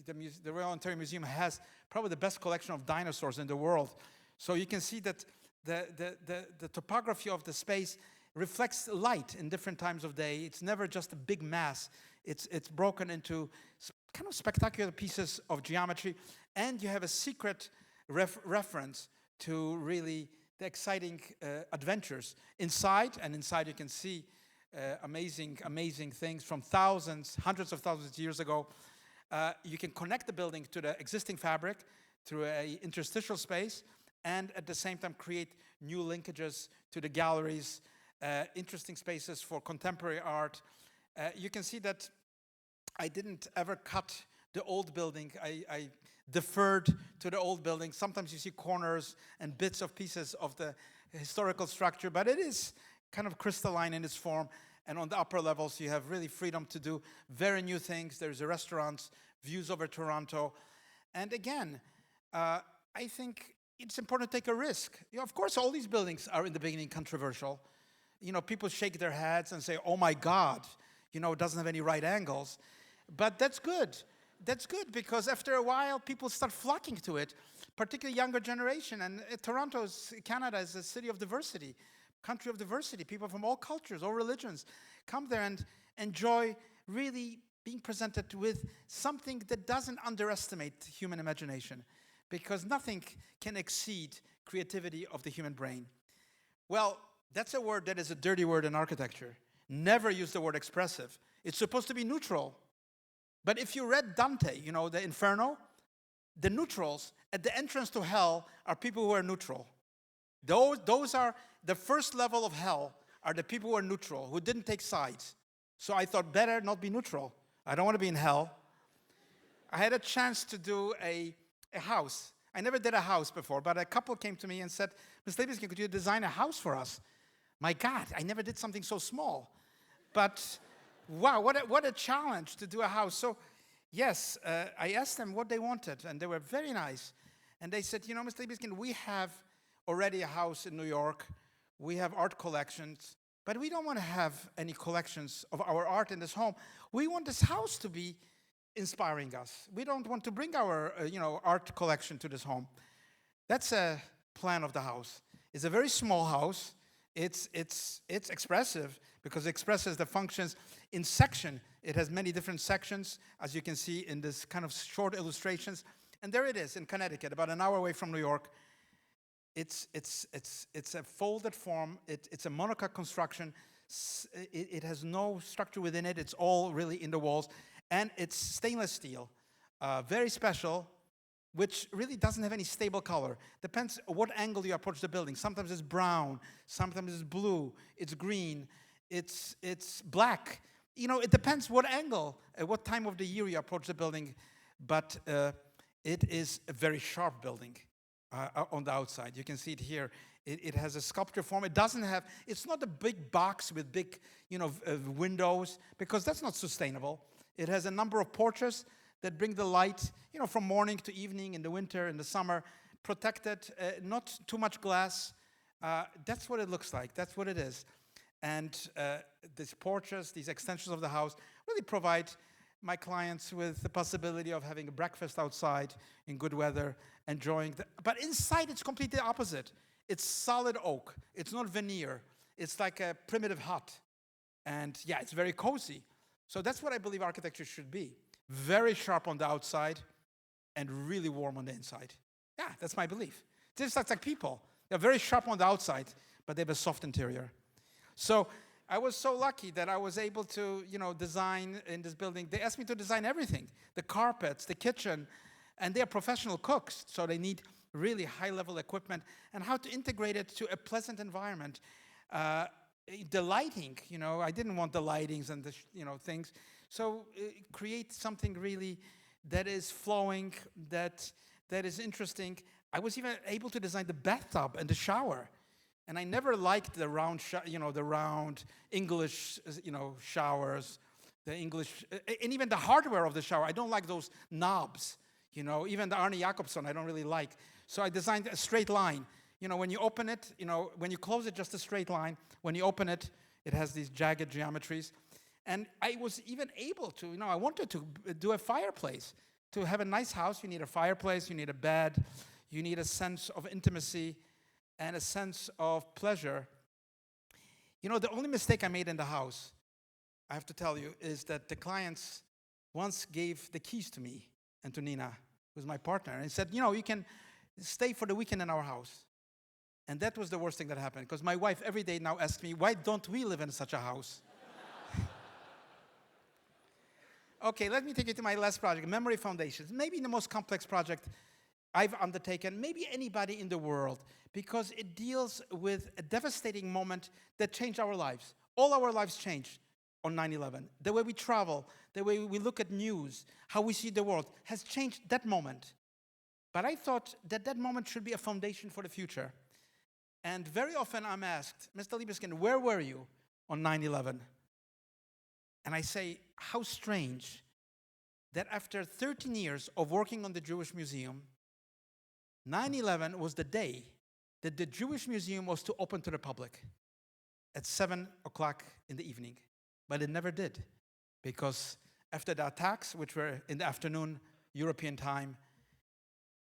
the Royal Ontario Museum has probably the best collection of dinosaurs in the world. So you can see that the topography of the space reflects light in different times of day. It's never just a big mass. It's broken into kind of spectacular pieces of geometry. And you have a secret reference to really the exciting adventures inside. And inside you can see amazing things from hundreds of thousands of years ago. You can connect the building to the existing fabric through an interstitial space, and at the same time create new linkages to the galleries, interesting spaces for contemporary art. You can see that I didn't ever cut the old building. I deferred to the old building. Sometimes you see corners and bits of pieces of the historical structure, but it is kind of crystalline in its form. And on the upper levels, you have really freedom to do very new things. There's a restaurant, views over Toronto. And again, I think it's important to take a risk. Of course, all these buildings are in the beginning controversial. People shake their heads and say, oh my God, it doesn't have any right angles. But that's good. That's good, because after a while, people start flocking to it, particularly younger generation. And Canada is a city of diversity, country of diversity. People from all cultures, all religions come there and enjoy really being presented with something that doesn't underestimate human imagination. because nothing can exceed creativity of the human brain. Well, that's a word that is a dirty word in architecture. Never use the word expressive. It's supposed to be neutral. But if you read Dante, you know, the Inferno, the neutrals at the entrance to hell are people who are neutral. Those are the first level of hell, are the people who are neutral, who didn't take sides. So I thought, better not be neutral. I don't want to be in hell. I had a chance to do a house. I never did a house before, but a couple came to me and said, Ms. Libeskind, could you design a house for us? My God, I never did something so small. But wow, what a challenge to do a house. So yes, I asked them what they wanted, and they were very nice. And they said, you know, Ms. Libeskind, we have already a house in New York. We have art collections, but we don't want to have any collections of our art in this home. We want this house to be inspiring us. We don't want to bring our art collection to this home. That's a plan of the house. It's a very small house. It's expressive because it expresses the functions in section. It has many different sections, as you can see in this kind of short illustrations. And there it is in Connecticut, about an hour away from New York. It's a folded form. It's a monocoque construction. It has no structure within it. It's all really in the walls. And it's stainless steel, very special, which really doesn't have any stable color. Depends what angle you approach the building. Sometimes it's brown, sometimes it's blue, it's green, it's black. You know, it depends what angle, at what time of the year you approach the building. But it is a very sharp building on the outside. You can see it here. It has a sculpture form. It doesn't have, it's not a big box with big, windows, because that's not sustainable. It has a number of porches that bring the light, from morning to evening, in the winter, in the summer, protected, not too much glass. That's what it looks like. That's what it is. And these porches, these extensions of the house, really provide my clients with the possibility of having a breakfast outside in good weather, enjoying but inside it's completely opposite. It's solid oak. It's not veneer. It's like a primitive hut. And yeah, it's very cozy. So that's what I believe architecture should be. Very sharp on the outside and really warm on the inside. Yeah, that's my belief. Just like people. They're very sharp on the outside, but they have a soft interior. So I was so lucky that I was able to, design in this building. They asked me to design everything, the carpets, the kitchen, and they are professional cooks, so they need really high-level equipment, and how to integrate it to a pleasant environment. The lighting, I didn't want the lightings and the, things. So create something really that is flowing, that is interesting. I was even able to design the bathtub and the shower. And I never liked the round, the round English, showers, the English, and even the hardware of the shower. I don't like those knobs, even the Arne Jacobson I don't really like. So I designed a straight line. When you open it, when you close it, just a straight line. When you open it, it has these jagged geometries. And I was even able to, I wanted to do a fireplace. To have a nice house, you need a fireplace, you need a bed, you need a sense of intimacy and a sense of pleasure. The only mistake I made in the house, I have to tell you, is that the clients once gave the keys to me and to Nina, who's my partner, and said, you can stay for the weekend in our house. And that was the worst thing that happened, because my wife every day now asks me, why don't we live in such a house? Okay, let me take you to my last project, Memory Foundations. Maybe the most complex project I've undertaken, maybe anybody in the world, because it deals with a devastating moment that changed our lives. All our lives changed on 9/11. The way we travel, the way we look at news, how we see the world, has changed that moment. But I thought that moment should be a foundation for the future. And very often I'm asked, Mr. Libeskind, where were you on 9/11? And I say, how strange that after 13 years of working on the Jewish Museum, 9/11 was the day that the Jewish Museum was to open to the public at 7 o'clock in the evening. But it never did, because after the attacks, which were in the afternoon European time,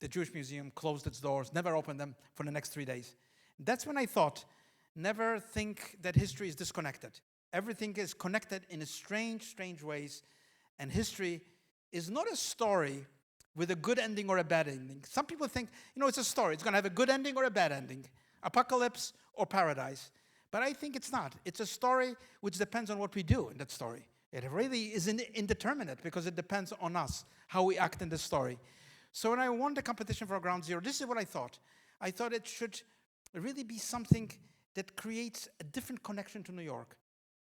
the Jewish Museum closed its doors, never opened them for the next 3 days. That's when I thought, never think that history is disconnected. Everything is connected in a strange, strange ways. And history is not a story with a good ending or a bad ending. Some people think, it's a story. It's going to have a good ending or a bad ending. Apocalypse or paradise. But I think it's not. It's a story which depends on what we do in that story. It really is indeterminate because it depends on us, how we act in the story. So when I won the competition for Ground Zero, this is what I thought. I thought it should really be something that creates a different connection to New York.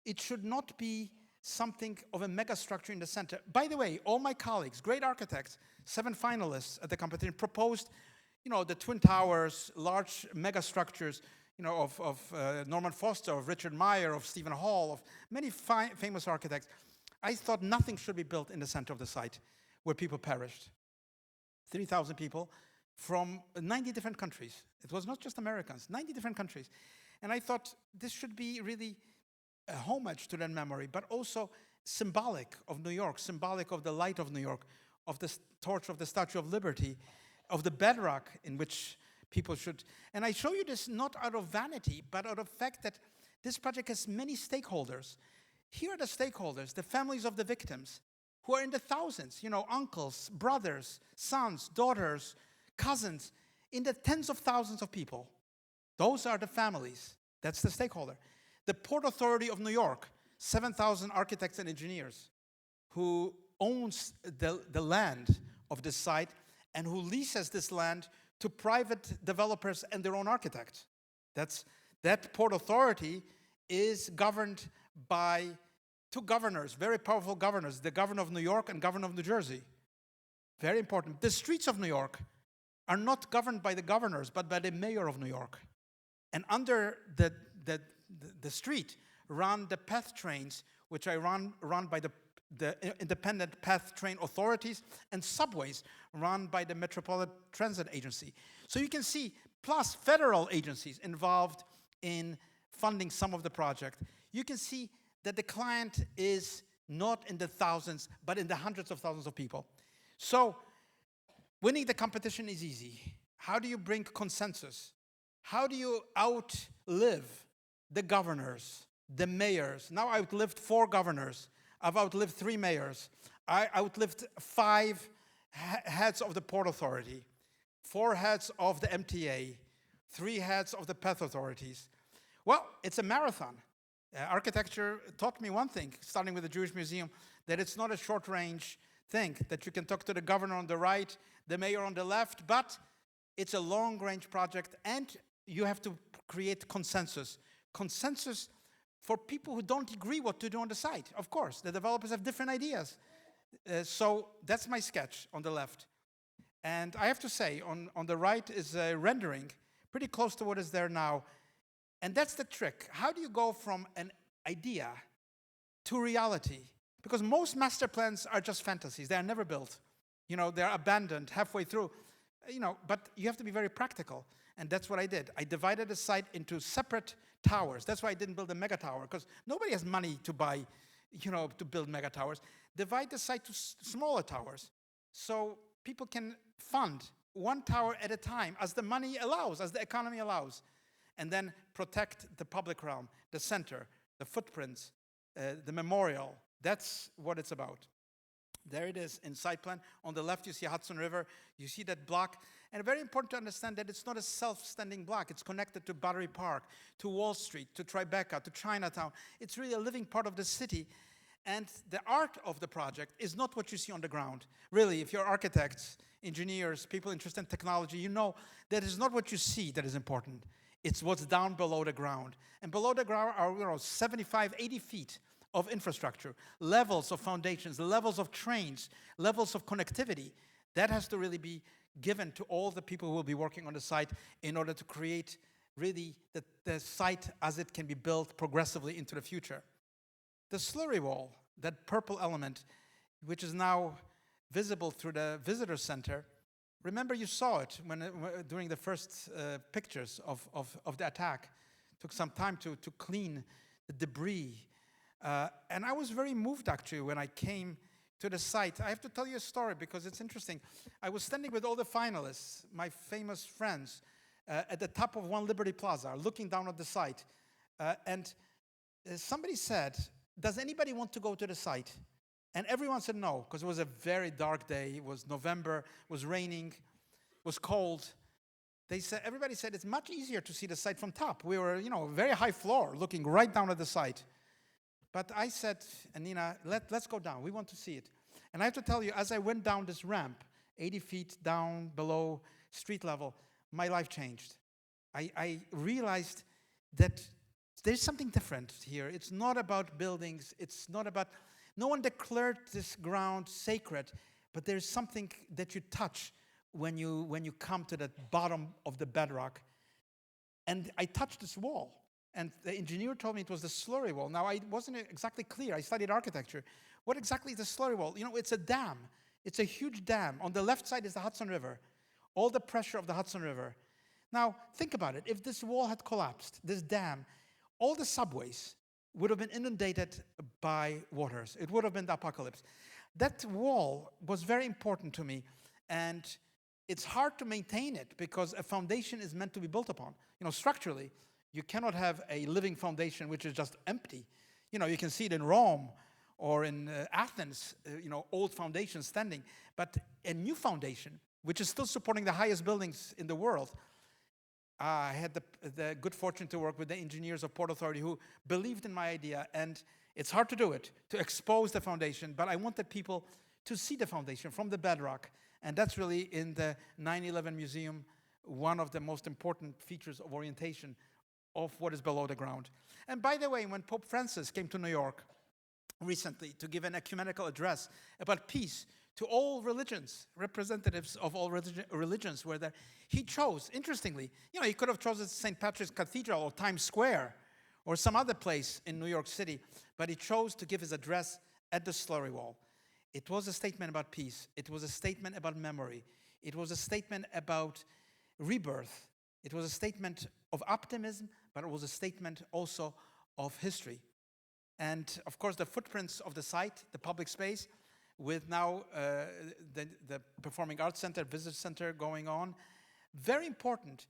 It should not be something of a mega structure in the center. By the way, all my colleagues, great architects, 7 finalists at the competition, proposed, the Twin Towers, large mega structures, of Norman Foster, of Richard Meyer, of Stephen Hall, of many famous architects. I thought nothing should be built in the center of the site where people perished. 3,000 people from 90 different countries. It was not just Americans, 90 different countries. And I thought this should be really a homage to that memory, but also symbolic of New York, symbolic of the light of New York, of the torch of the Statue of Liberty, of the bedrock in which people should. And I show you this not out of vanity, but out of the fact that this project has many stakeholders. Here are the stakeholders, the families of the victims, who are in the thousands, uncles, brothers, sons, daughters, cousins, in the tens of thousands of people. Those are the families. That's the stakeholder. The Port Authority of New York, 7,000 architects and engineers, who owns the land of this site and who leases this land to private developers and their own architects. That Port Authority is governed by 2 governors, very powerful governors, the governor of New York and governor of New Jersey. Very important. The streets of New York are not governed by the governors, but by the mayor of New York. And under the street run the path trains, which are run by the independent path train authorities, and subways run by the Metropolitan Transit Agency. So you can see, plus federal agencies involved in funding some of the project. You can see that the client is not in the thousands, but in the hundreds of thousands of people. So winning the competition is easy. How do you bring consensus? How do you outlive the governors, the mayors? Now I outlived 4 governors. I've outlived 3 mayors. I outlived 5 heads of the Port Authority, 4 heads of the MTA, 3 heads of the path authorities. Well, it's a marathon. Architecture taught me one thing, starting with the Jewish Museum, that it's not a short-range thing, that you can talk to the governor on the right, the mayor on the left, but it's a long-range project, and you have to create consensus. Consensus for people who don't agree what to do on the site. Of course, the developers have different ideas. So that's my sketch on the left. And I have to say, on the right is a rendering, pretty close to what is there now. And that's the trick. How do you go from an idea to reality? Because most master plans are just fantasies. They are never built. They're abandoned halfway through. But you have to be very practical. And that's what I did. I divided the site into separate towers. That's why I didn't build a mega tower, because nobody has money to buy, to build mega towers. Divide the site to smaller towers so people can fund 1 tower at a time as the money allows, as the economy allows. And then protect the public realm, the center, the footprints, the memorial. That's what it's about. There it is in site plan. On the left, you see Hudson River. You see that block. And very important to understand that it's not a self-standing block. It's connected to Battery Park, to Wall Street, to Tribeca, to Chinatown. It's really a living part of the city. And the art of the project is not what you see on the ground. Really, if you're architects, engineers, people interested in technology, you know that it's not what you see that is important. It's what's down below the ground. And below the ground are 75, 80 feet of infrastructure, levels of foundations, levels of trains, levels of connectivity. That has to really be given to all the people who will be working on the site in order to create really the site as it can be built progressively into the future. The slurry wall, that purple element, which is now visible through the visitor center, remember you saw it during the first pictures of the attack. It took some time to clean the debris. And I was very moved, actually, when I came to the site. I have to tell you a story because it's interesting. I was standing with all the finalists, my famous friends, at the top of One Liberty Plaza, looking down at the site. And somebody said, does anybody want to go to the site And everyone said no, because it was a very dark day. It was November, it was raining, it was cold. Everybody said it's much easier to see the site from top. We were, a very high floor, looking right down at the site. But I said, and Nina, let's go down. We want to see it. And I have to tell you, as I went down this ramp, 80 feet down below street level, my life changed. I realized that there's something different here. It's not about buildings. It's not about, no one declared this ground sacred, but there's something that you touch when you come to the bottom of the bedrock. And I touched this wall. And the engineer told me it was the slurry wall. Now, I wasn't exactly clear. I studied architecture. What exactly is the slurry wall? It's a dam. It's a huge dam. On the left side is the Hudson River. All the pressure of the Hudson River. Now, think about it. If this wall had collapsed, this dam, all the subways would have been inundated by waters. It would have been the apocalypse. That wall was very important to me. And it's hard to maintain it because a foundation is meant to be built upon. Structurally, you cannot have a living foundation which is just empty. You can see it in Rome or in Athens, old foundations standing. But a new foundation, which is still supporting the highest buildings in the world. I had the good fortune to work with the engineers of Port Authority who believed in my idea. And it's hard to do it, to expose the foundation. But I wanted people to see the foundation from the bedrock. And that's really in the 9/11 Museum, one of the most important features of orientation of what is below the ground. And by the way, when Pope Francis came to New York recently to give an ecumenical address about peace to all religions, representatives of all religions were there, he chose, interestingly, he could have chosen St. Patrick's Cathedral or Times Square or some other place in New York City, but he chose to give his address at the slurry wall. It was a statement about peace. It was a statement about memory. It was a statement about rebirth. It was a statement of optimism, but it was a statement also of history. And of course, the footprints of the site, the public space, with now the Performing Arts Center, Visitor Center going on. Very important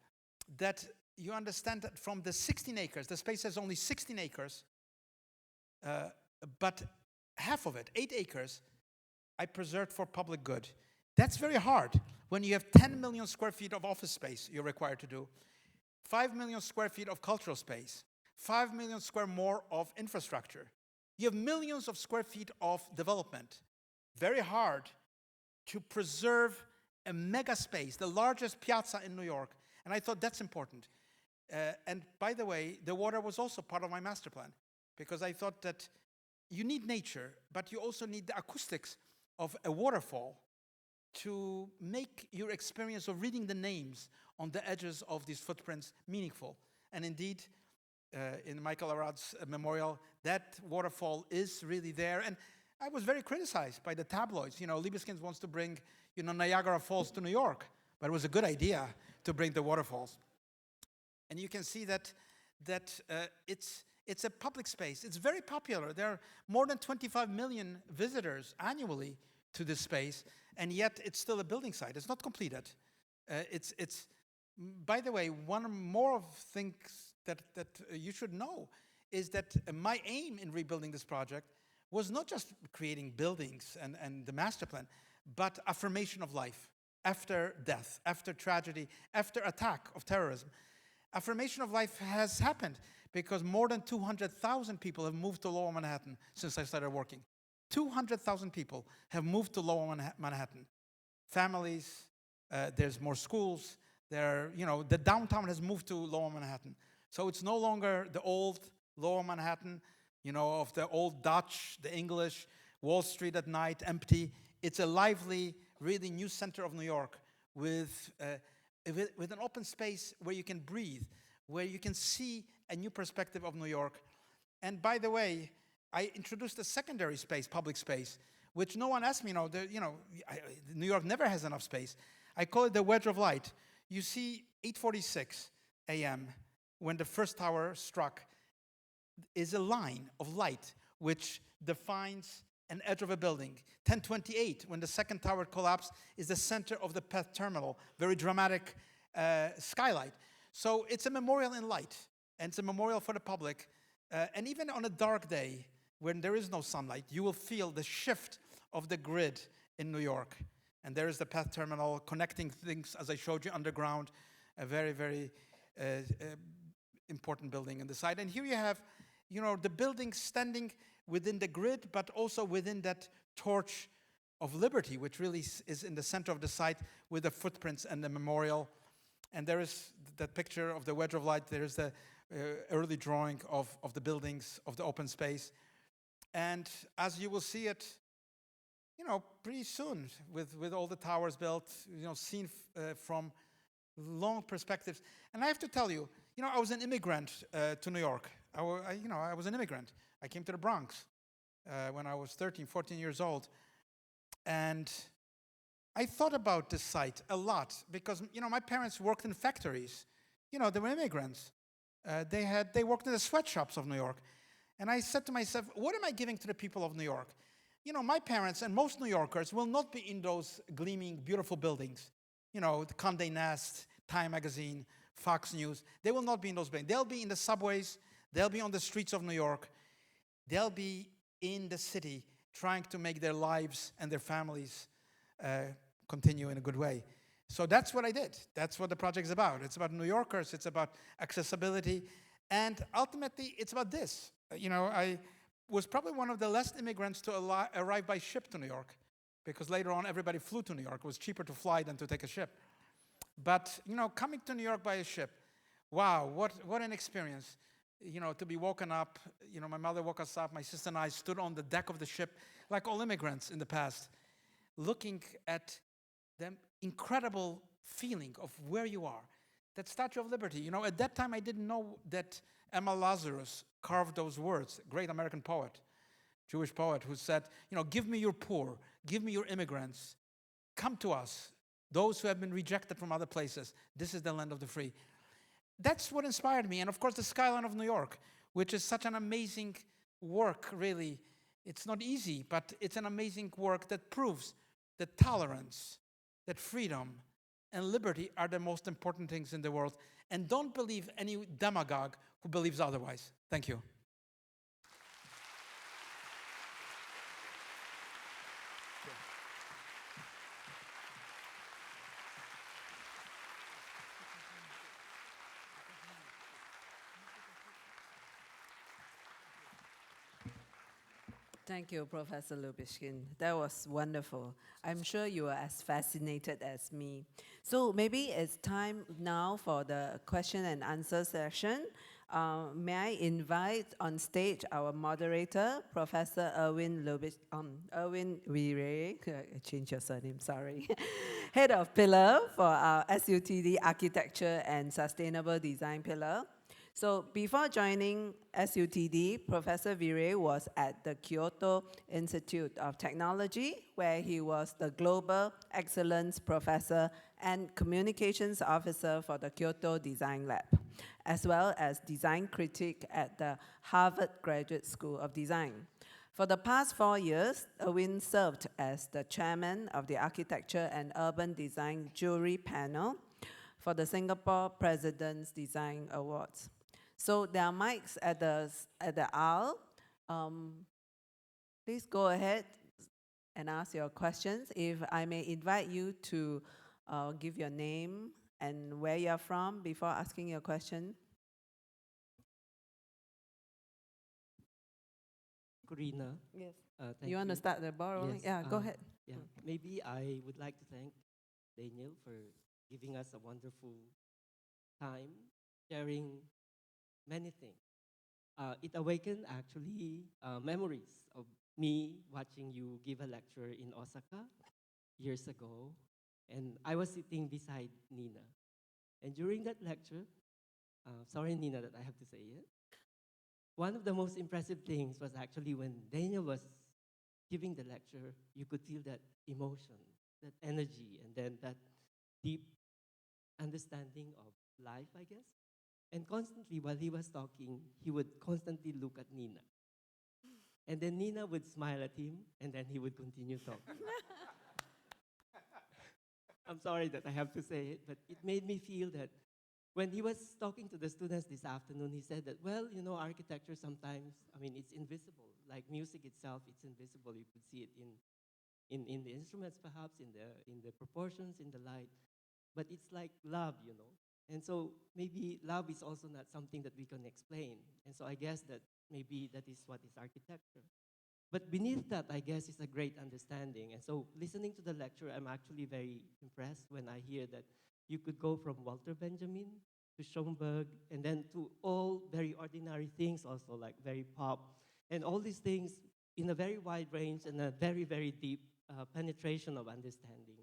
that you understand that from the 16 acres, the space has only 16 acres, but half of it, 8 acres, I preserved for public good. That's very hard when you have 10 million square feet of office space you're required to do, 5 million square feet of cultural space, 5 million square more of infrastructure. You have millions of square feet of development. Very hard to preserve a mega space, the largest piazza in New York. And I thought that's important. And by the way, the water was also part of my master plan because I thought that you need nature, but you also need the acoustics of a waterfall to make your experience of reading the names on the edges of these footprints meaningful. And indeed, in Michael Arad's memorial, that waterfall is really there. And I was very criticized by the tabloids. Libeskind wants to bring, Niagara Falls to New York, but it was a good idea to bring the waterfalls. And you can see that it's a public space. It's very popular. There are more than 25 million visitors annually to this space, and yet it's still a building site. It's not completed. By the way, one more of things that you should know is that my aim in rebuilding this project was not just creating buildings and the master plan, but affirmation of life after death, after tragedy, after attack of terrorism. Affirmation of life has happened because more than 200,000 people have moved to Lower Manhattan since I started working. 200,000 people have moved to Lower Manhattan. Families, there's more schools. The downtown has moved to Lower Manhattan. So it's no longer the old Lower Manhattan, of the old Dutch, the English, Wall Street at night, empty. It's a lively, really new center of New York with an open space where you can breathe, where you can see a new perspective of New York. And by the way, I introduced a secondary space, public space, which no one asked me, New York never has enough space. I call it the wedge of light. You see 8:46 a.m. when the first tower struck is a line of light which defines an edge of a building. 10:28 when the second tower collapsed is the center of the Peth terminal, very dramatic skylight. So it's a memorial in light, and it's a memorial for the public. And even on a dark day, when there is no sunlight, you will feel the shift of the grid in New York. And there is the PETH terminal connecting things, as I showed you, underground, a very, very important building on the side. And here you have, the building standing within the grid, but also within that torch of liberty, which really is in the center of the site with the footprints and the memorial. And there is that picture of the wedge of light. There is the early drawing of the buildings, of the open space. And as you will see it, pretty soon with all the towers built, seen from long perspectives. And I have to tell you, I was an immigrant to New York. I was an immigrant. I came to the Bronx when I was 13, 14 years old. And I thought about this site a lot because, my parents worked in factories. They were immigrants. They worked in the sweatshops of New York. And I said to myself, what am I giving to the people of New York? My parents and most New Yorkers will not be in those gleaming, beautiful buildings. The Condé Nast, Time Magazine, Fox News. They will not be in those buildings. They'll be in the subways. They'll be on the streets of New York. They'll be in the city trying to make their lives and their families continue in a good way. So that's what I did. That's what the project is about. It's about New Yorkers. It's about accessibility. And ultimately, it's about this. I was probably one of the last immigrants to arrive by ship to New York, because later on everybody flew to New York. It was cheaper to fly than to take a ship. But, coming to New York by a ship, wow, what an experience. To be woken up, my mother woke us up, my sister and I stood on the deck of the ship, like all immigrants in the past, looking at the incredible feeling of where you are. That Statue of Liberty, at that time I didn't know that Emma Lazarus carved those words, great American poet, Jewish poet, who said, give me your poor, give me your immigrants, come to us, those who have been rejected from other places. This is the land of the free. That's what inspired me. And of course, the skyline of New York, which is such an amazing work, really. It's not easy, but it's an amazing work that proves that tolerance, that freedom, and liberty are the most important things in the world. And don't believe any demagogue who believes otherwise. Thank you. Thank you, Professor Libeskind. That was wonderful. I'm sure you are as fascinated as me. So maybe it's time now for the question and answer session. May I invite on stage our moderator, Professor Erwin Vire, I changed your surname, sorry, Head of Pillar for our SUTD Architecture and Sustainable Design Pillar. So before joining SUTD, Professor Vire was at the Kyoto Institute of Technology, where he was the Global Excellence Professor and Communications Officer for the Kyoto Design Lab, as well as Design Critic at the Harvard Graduate School of Design. For the past 4 years, Erwin served as the chairman of the Architecture and Urban Design Jury Panel for the Singapore President's Design Awards. So there are mics at the aisle. Please go ahead and ask your questions. If I may invite you to give your name and where you're from before asking your question. Corina. Yes. Thank You want to start the ball rolling? Yes, Yeah, go ahead. Yeah, maybe I would like to thank Daniel for giving us a wonderful time sharing many things. It awakened actually memories of me watching you give a lecture in Osaka years ago, and I was sitting beside Nina. And during that lecture, sorry Nina that I have to say it, one of the most impressive things was actually when Daniel was giving the lecture, you could feel that emotion, that energy, and then that deep understanding of life, I guess. And constantly, while he was talking, he would constantly look at Nina. And then Nina would smile at him, and then he would continue talking. I'm sorry that I have to say it, but it made me feel that when he was talking to the students this afternoon, he said that, well, you know, architecture sometimes, I mean, it's invisible. Like music itself, it's invisible. You could see it in the instruments, perhaps, in the proportions, in the light. But it's like love, you know. And so maybe love is also not something that we can explain. And so I guess that maybe that is what is architecture. But beneath that, I guess, is a great understanding. And so listening to the lecture, I'm actually very impressed when I hear that you could go from Walter Benjamin to Schoenberg, and then to all very ordinary things also, like very pop, and all these things in a very wide range and a very, very deep penetration of understanding.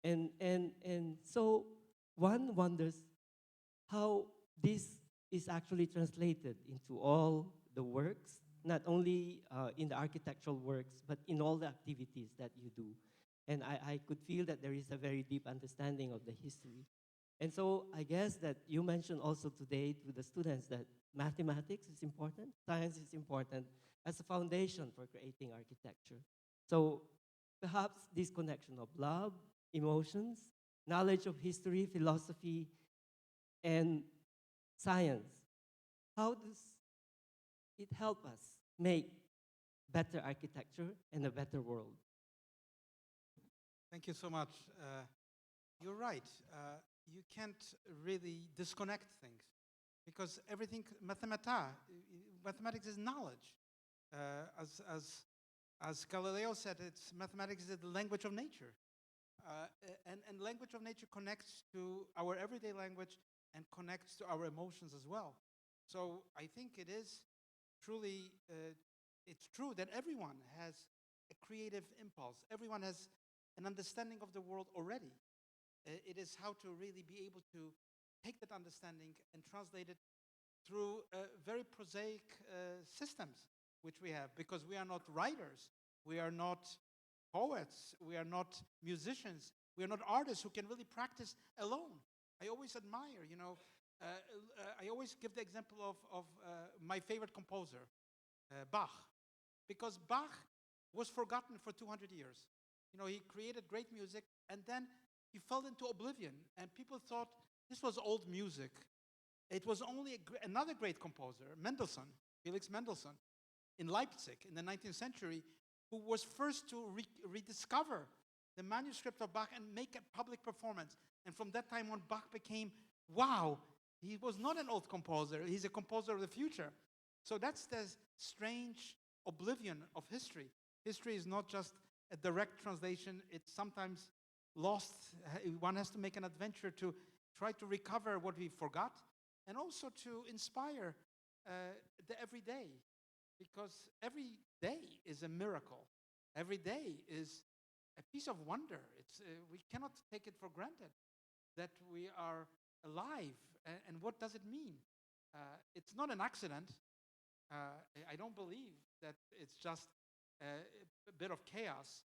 And so one wonders how this is actually translated into all the works, not only in the architectural works, but in all the activities that you do. And I could feel that there is a very deep understanding of the history. And so I guess that you mentioned also today to the students that mathematics is important, science is important as a foundation for creating architecture. So perhaps this connection of love, emotions, knowledge of history, philosophy, and science, how does it help us make better architecture and a better world? Thank you so much. You're right. You can't really disconnect things because everything, mathematics is knowledge. As Galileo said, mathematics is the language of nature. And language of nature connects to our everyday language and connects to our emotions as well. So I think it is truly, it's true that everyone has a creative impulse. Everyone has an understanding of the world already. It is how to really be able to take that understanding and translate it through very prosaic systems which we have, because we are not writers, we are not poets, we are not musicians, we are not artists who can really practice alone. I always admire, you know, I always give the example of my favorite composer, Bach, because Bach was forgotten for 200 years. You know, he created great music, and then he fell into oblivion, and people thought this was old music. It was only another great composer, Mendelssohn, Felix Mendelssohn, in Leipzig in the 19th century, who was first to rediscover the manuscript of Bach and make a public performance. And from that time on, Bach became, wow, he was not an old composer, he's a composer of the future. So that's the strange oblivion of history. History is not just a direct translation, it's sometimes lost. One has to make an adventure to try to recover what we forgot, and also to inspire the everyday, because every day is a miracle. Every day is a piece of wonder. We cannot take it for granted that we are alive. And what does it mean? It's not an accident. I don't believe that it's just a bit of chaos.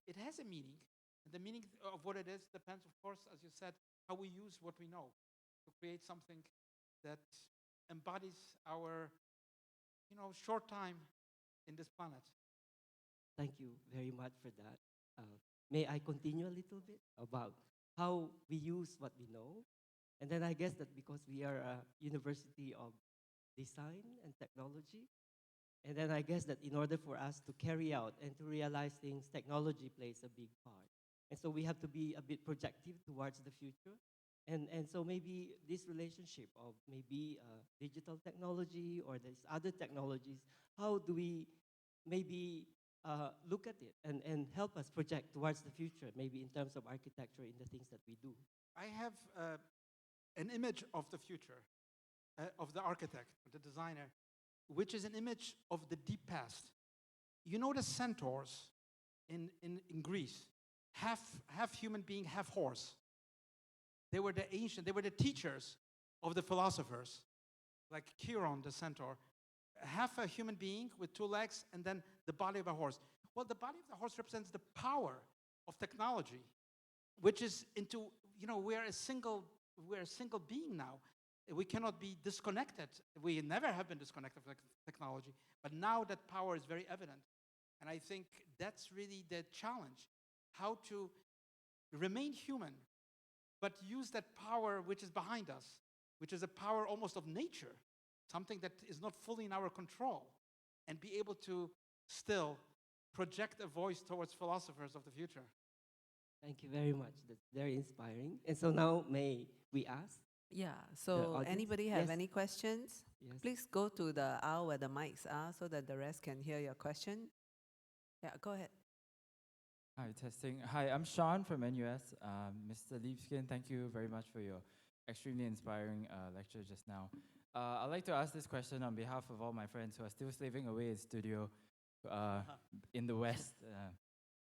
It has a meaning. And the meaning of what it is depends, of course, as you said, how we use what we know to create something that embodies our, you know, short time in this planet. Thank you very much for that. May I continue a little bit about how we use what we know? And then I guess that because we are a university of design and technology, and then I guess that in order for us to carry out and to realize things, technology plays a big part. And so we have to be a bit projective towards the future. And so maybe this relationship of maybe digital technology or these other technologies, how do we maybe look at it and help us project towards the future, maybe in terms of architecture, in the things that we do? I have an image of the future, of the architect, the designer, which is an image of the deep past. You know the centaurs in Greece, half human being, half horse. They were the ancient, they were the teachers of the philosophers, like Chiron, the centaur. Half a human being with 2 legs and then the body of a horse. Well, the body of the horse represents the power of technology, which is into, you know, we're a single being now. We cannot be disconnected. We never have been disconnected from technology, but now that power is very evident. And I think that's really the challenge, how to remain human, but use that power which is behind us, which is a power almost of nature, something that is not fully in our control, and be able to still project a voice towards philosophers of the future. Thank you very much. That's very inspiring. And so now, may we ask? Yeah, so audience? anybody have Yes. any questions? Yes. Please go to the aisle where the mics are so that the rest can hear your question. Yeah, go ahead. Hi, testing. Hi, I'm Sean from NUS. Mr. Libeskind, thank you very much for your extremely inspiring lecture just now. I'd like to ask this question on behalf of all my friends who are still slaving away in studio in the West.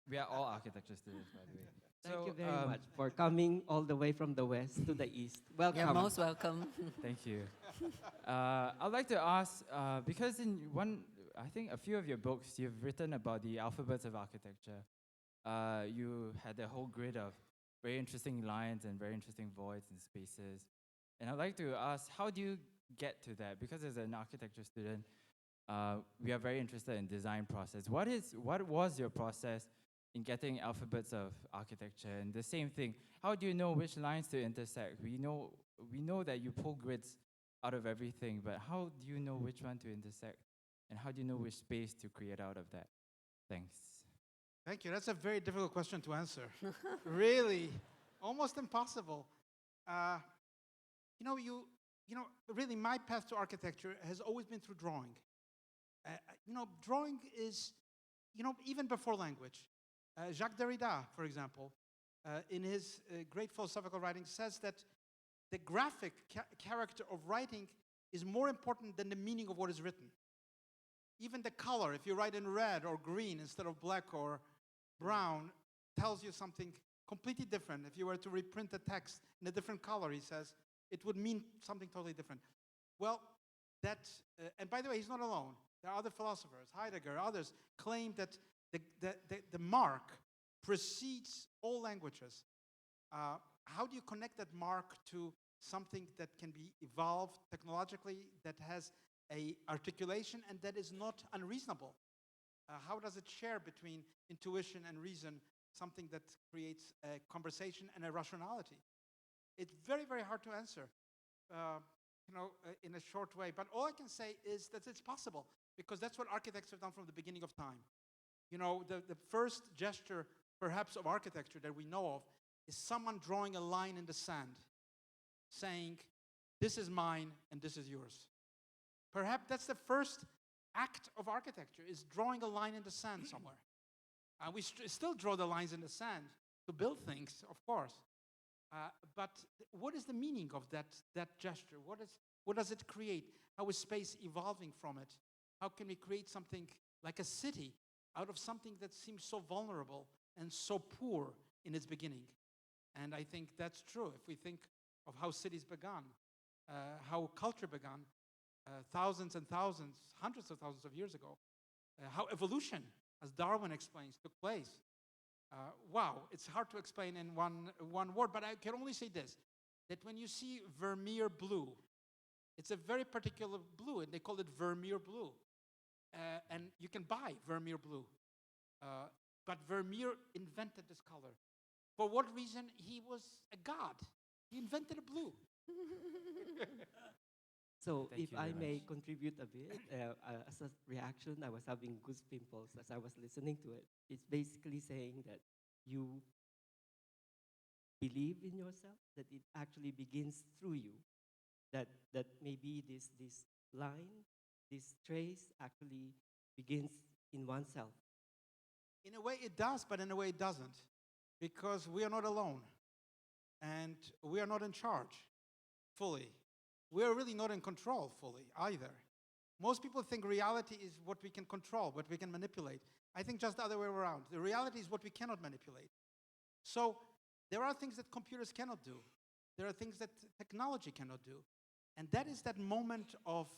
We are all architecture students, by the way. Thank you very much for coming all the way from the west to the east. Welcome. You're most welcome. Thank you. I'd like to ask, because in I think a few of your books, you've written about the alphabets of architecture. You had a whole grid of very interesting lines and very interesting voids and spaces. And I'd like to ask, how do you get to that? Because as an architecture student, we are very interested in design process. What was your process in getting alphabets of architecture? And the same thing, how do you know which lines to intersect? We know that you pull grids out of everything, but how do you know which one to intersect? And how do you know which space to create out of that? Thanks. Thank you. That's a very difficult question to answer. Really, almost impossible. Really, my path to architecture has always been through drawing. Drawing is, even before language. Jacques Derrida, for example, in his great philosophical writing, says that the graphic character of writing is more important than the meaning of what is written. Even the color, if you write in red or green instead of black or brown, tells you something completely different. If you were to reprint the text in a different color, he says, it would mean something totally different. Well, and by the way, he's not alone. There are other philosophers, Heidegger, others, claim that the mark precedes all languages. How do you connect that mark to something that can be evolved technologically, that has a articulation and that is not unreasonable? How does it share between intuition and reason, something that creates a conversation and a rationality? It's very, very hard to answer, in a short way. But all I can say is that it's possible, because that's what architects have done from the beginning of time. The first gesture, perhaps, of architecture that we know of is someone drawing a line in the sand, saying, this is mine and this is yours. Perhaps that's the first act of architecture, is drawing a line in the sand somewhere. We still draw the lines in the sand to build things, of course. But what is the meaning of that gesture? What does it create? How is space evolving from it? How can we create something like a city out of something that seems so vulnerable and so poor in its beginning? And I think that's true. If we think of how cities began, how culture began, thousands and thousands, hundreds of thousands of years ago, how evolution, as Darwin explains, took place. Wow, it's hard to explain in one word, but I can only say this, that when you see Vermeer blue, it's a very particular blue, and they call it Vermeer blue. And you can buy Vermeer blue. But Vermeer invented this color. For what reason? He was a god. He invented a blue. So Thank if you I very may much. contribute a bit, as a reaction, I was having goose pimples as I was listening to it. It's basically saying that you believe in yourself, that it actually begins through you, that maybe this line, this trace actually begins in oneself. In a way it does, but in a way it doesn't. Because we are not alone. And we are not in charge fully. We are really not in control fully either. Most people think reality is what we can control, what we can manipulate. I think just the other way around. The reality is what we cannot manipulate. So there are things that computers cannot do. There are things that technology cannot do. And that is that moment of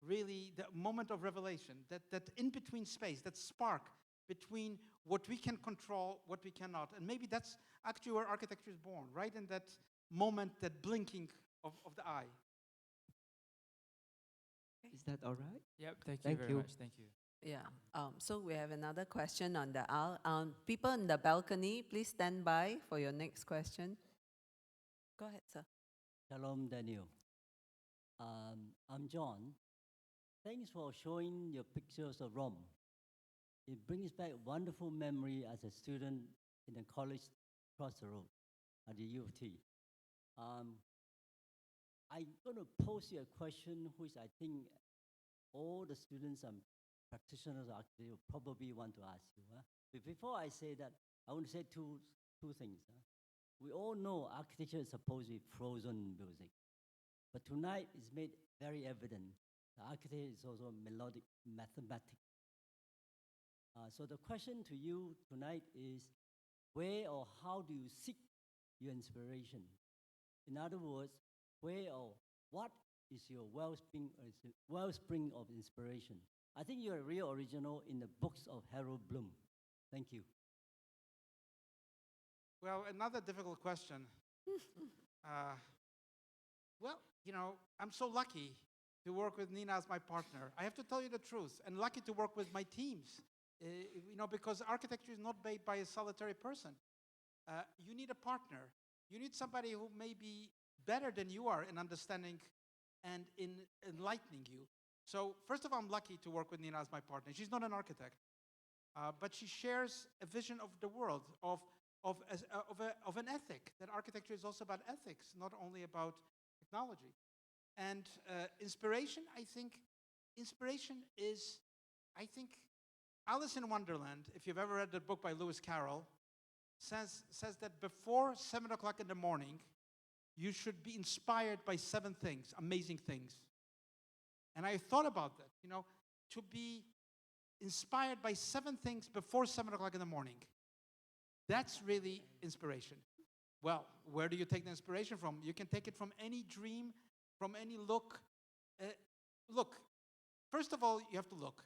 really, the moment of revelation, that in-between space, that spark between what we can control, what we cannot. And maybe that's actually where architecture is born, right in that moment, that blinking of the eye. Is that all right? Yep, thank you Thank very you. much. Thank you. Yeah. So we have another question on the aisle. People in the balcony, please stand by for your next question. Go ahead, sir. Shalom, Daniel. I'm John. Thanks for showing your pictures of Rome. It brings back wonderful memory as a student in a college across the road at the U of T. I'm going to pose you a question which I think all the students and practitioners actually will probably want to ask you. But before I say that, I want to say two things. We all know architecture is supposed to be frozen music. But tonight it's made very evident the architecture is also melodic mathematics. So the question to you tonight is, where or how do you seek your inspiration? In other words, where or what is your wellspring of inspiration? I think you're a real original in the books of Harold Bloom. Thank you. Well, another difficult question. Well, you know, I'm so lucky to work with Nina as my partner. I have to tell you the truth, and lucky to work with my teams. You know, because architecture is not made by a solitary person. You need a partner. You need somebody who may be better than you are in understanding and in enlightening you. So, first of all, I'm lucky to work with Nina as my partner. She's not an architect, but she shares a vision of the world, of an ethic, that architecture is also about ethics, not only about technology. And inspiration, I think, Alice in Wonderland, if you've ever read the book by Lewis Carroll, says that before 7 o'clock in the morning, you should be inspired by 7 things, amazing things. And I thought about that, you know, to be inspired by 7 things before 7 o'clock in the morning. That's really inspiration. Well, where do you take the inspiration from? You can take it from any dream, from any look. Look, first of all, you have to look.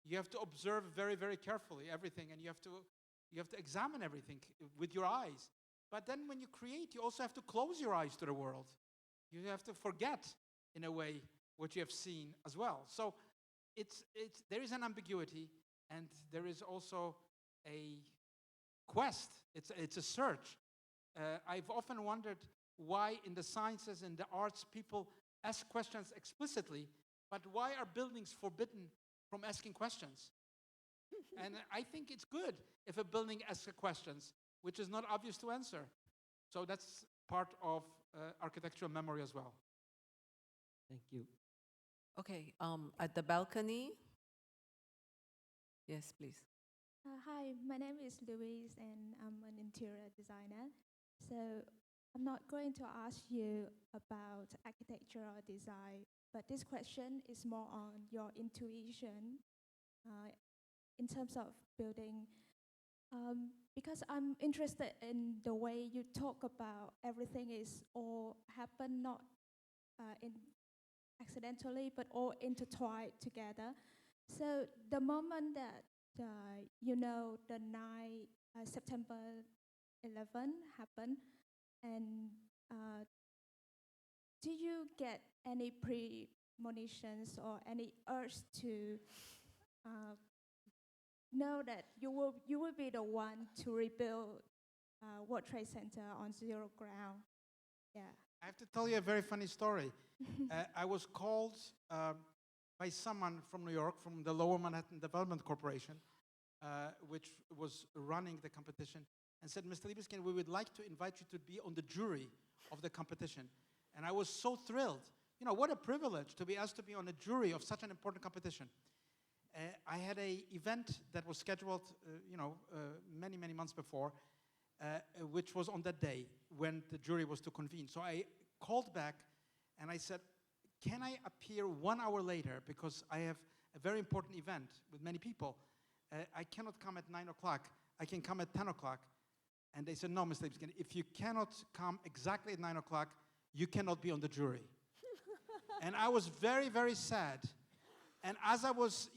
You have to observe very, very carefully everything, and you have to examine everything with your eyes. But then when you create, you also have to close your eyes to the world. You have to forget, in a way, what you have seen as well. So there is an ambiguity, and there is also a quest. It's a search. I've often wondered why in the sciences and the arts people ask questions explicitly, but why are buildings forbidden from asking questions? And I think it's good if a building asks questions, which is not obvious to answer. So that's part of architectural memory as well. Thank you. Okay, at the balcony. Yes, please. Hi, my name is Louise and I'm an interior designer. So I'm not going to ask you about architecture or design, but this question is more on your intuition in terms of building. Because I'm interested in the way you talk about everything is all happen not accidentally, but all intertwined together. So the moment that you know the night September 11 happened, and do you get any premonitions or any urge to know that you will be the one to rebuild World Trade Center on zero ground? Yeah. I have to tell you a very funny story. I was called by someone from New York, from the Lower Manhattan Development Corporation, which was running the competition, and said, Mr. Libeskind, we would like to invite you to be on the jury of the competition. And I was so thrilled. You know, what a privilege to be asked to be on a jury of such an important competition. I had an event that was scheduled, many, many months before, which was on that day when the jury was to convene. So I called back and I said, can I appear 1 hour later because I have a very important event with many people. I cannot come at 9 o'clock. I can come at 10 o'clock. And they said, no, Mr. Libeskind, if you cannot come exactly at 9 o'clock, you cannot be on the jury. And I was very, very sad. And as I was,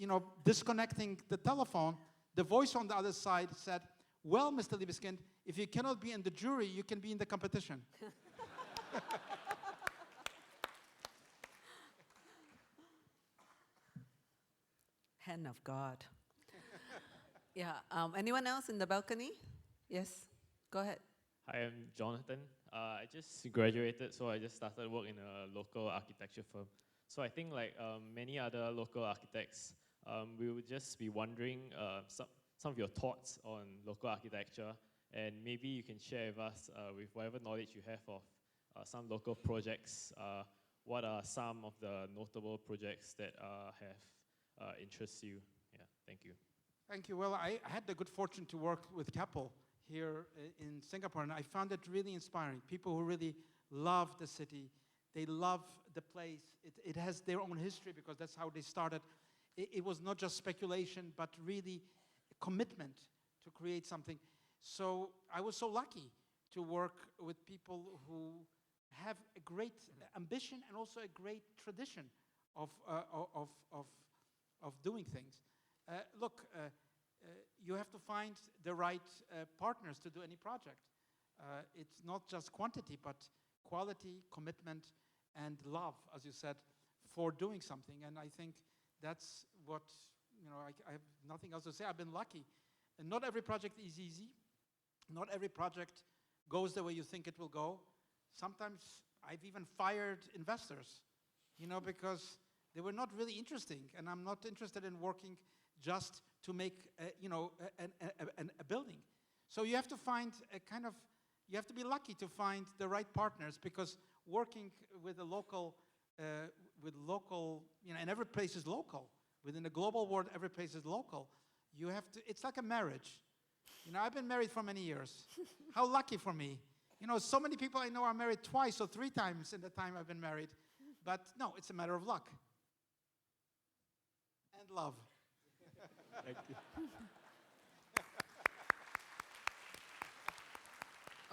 disconnecting the telephone, the voice on the other side said, well, Mr. Libeskind, if you cannot be in the jury, you can be in the competition. Hand of God. Yeah. Anyone else in the balcony? Yes. Go ahead. Hi, I'm Jonathan. I just graduated, so I just started work in a local architecture firm. So I think like many other local architects, we would just be wondering some of your thoughts on local architecture, and maybe you can share with us with whatever knowledge you have of some local projects. What are some of the notable projects that have interests you? Yeah, thank you. Thank you. Well, I had the good fortune to work with Keppel here in Singapore, and I found it really inspiring. People who really love the city, they love the place. It has their own history because that's how they started. It was not just speculation, but really a commitment to create something. So I was so lucky to work with people who have a great ambition and also a great tradition of doing things. Look, you have to find the right partners to do any project. It's not just quantity, but quality, commitment, and love, as you said, for doing something. And I think that's what, I have nothing else to say. I've been lucky. And not every project is easy. Not every project goes the way you think it will go. Sometimes I've even fired investors, because they were not really interesting. And I'm not interested in working just to make, a building. So you have to find you have to be lucky to find the right partners, because working with a local, and every place is local. Within the global world, every place is local. You have to, it's like a marriage. I've been married for many years. How lucky for me. So many people I know are married twice or 3 times in the time I've been married. But no, it's a matter of luck. And love. Thank you.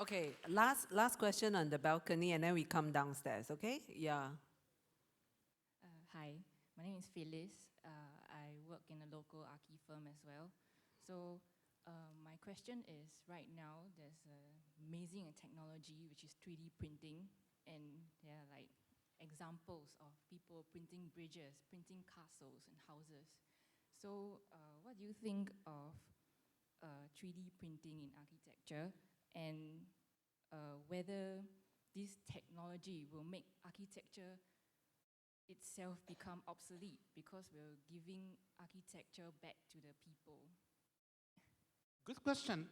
Okay, last question on the balcony, and then we come downstairs, okay? Yeah. Hi, my name is Phyllis. I work in a local archi firm as well. So my question is, right now there's amazing technology which is 3D printing, and there are like examples of people printing bridges, printing castles and houses. So what do you think of 3D printing in architecture, and whether this technology will make architecture itself become obsolete because we're giving architecture back to the people? Good question.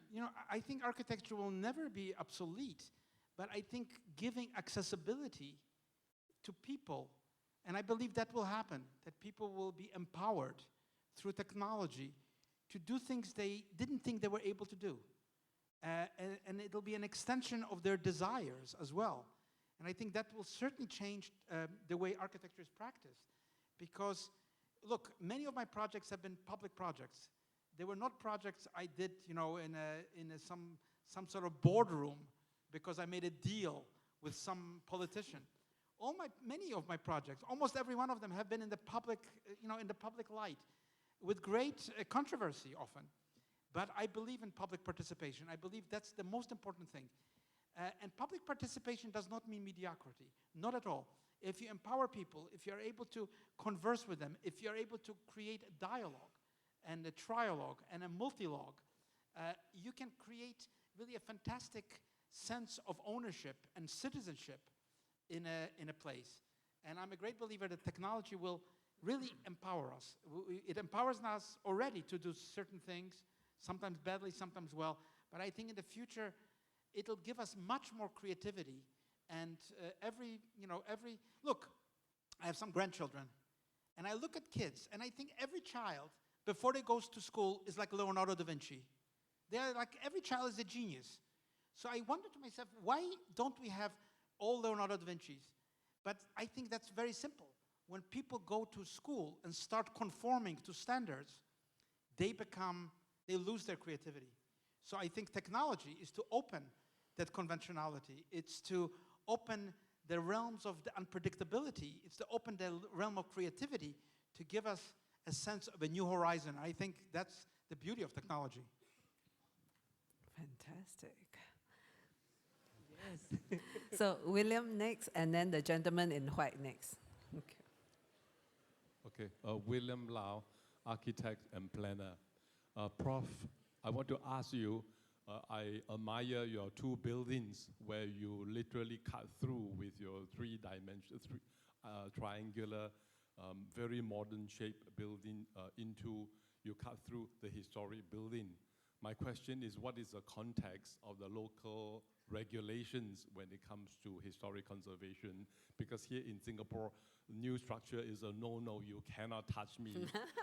I think architecture will never be obsolete, but I think giving accessibility to people, and I believe that will happen, that people will be empowered through technology to do things they didn't think they were able to do. And it'll be an extension of their desires as well. And I think that will certainly change the way architecture is practiced. Because, look, many of my projects have been public projects. They were not projects I did, in some sort of boardroom because I made a deal with some politician. Many of my projects, almost every one of them, have been in the public, in the public light, with great controversy often. But I believe in public participation. I believe that's the most important thing. And public participation does not mean mediocrity, not at all. If you empower people, if you're able to converse with them, if you're able to create a dialogue and a trialogue and a multilogue, you can create really a fantastic sense of ownership and citizenship in a place. And I'm a great believer that technology will really empower us. It empowers us already to do certain things, sometimes badly, sometimes well. But I think in the future, it'll give us much more creativity. And look, I have some grandchildren. And I look at kids, and I think every child, before they go to school, is like Leonardo da Vinci. They're like, every child is a genius. So I wondered to myself, why don't we have all Leonardo da Vinci's? But I think that's very simple. When people go to school and start conforming to standards, they lose their creativity. So I think technology is to open that conventionality. It's to open the realms of the unpredictability. It's to open the realm of creativity to give us a sense of a new horizon. I think that's the beauty of technology. Fantastic. Yes. So William next, and then the gentleman in white next. Okay, William Lau, architect and planner. Prof, I want to ask you, I admire your two buildings where you literally cut through with your triangular, very modern shape building you cut through the historic building. My question is, what is the context of the local regulations when it comes to historic conservation? Because here in Singapore, new structure is a no-no. You cannot touch me.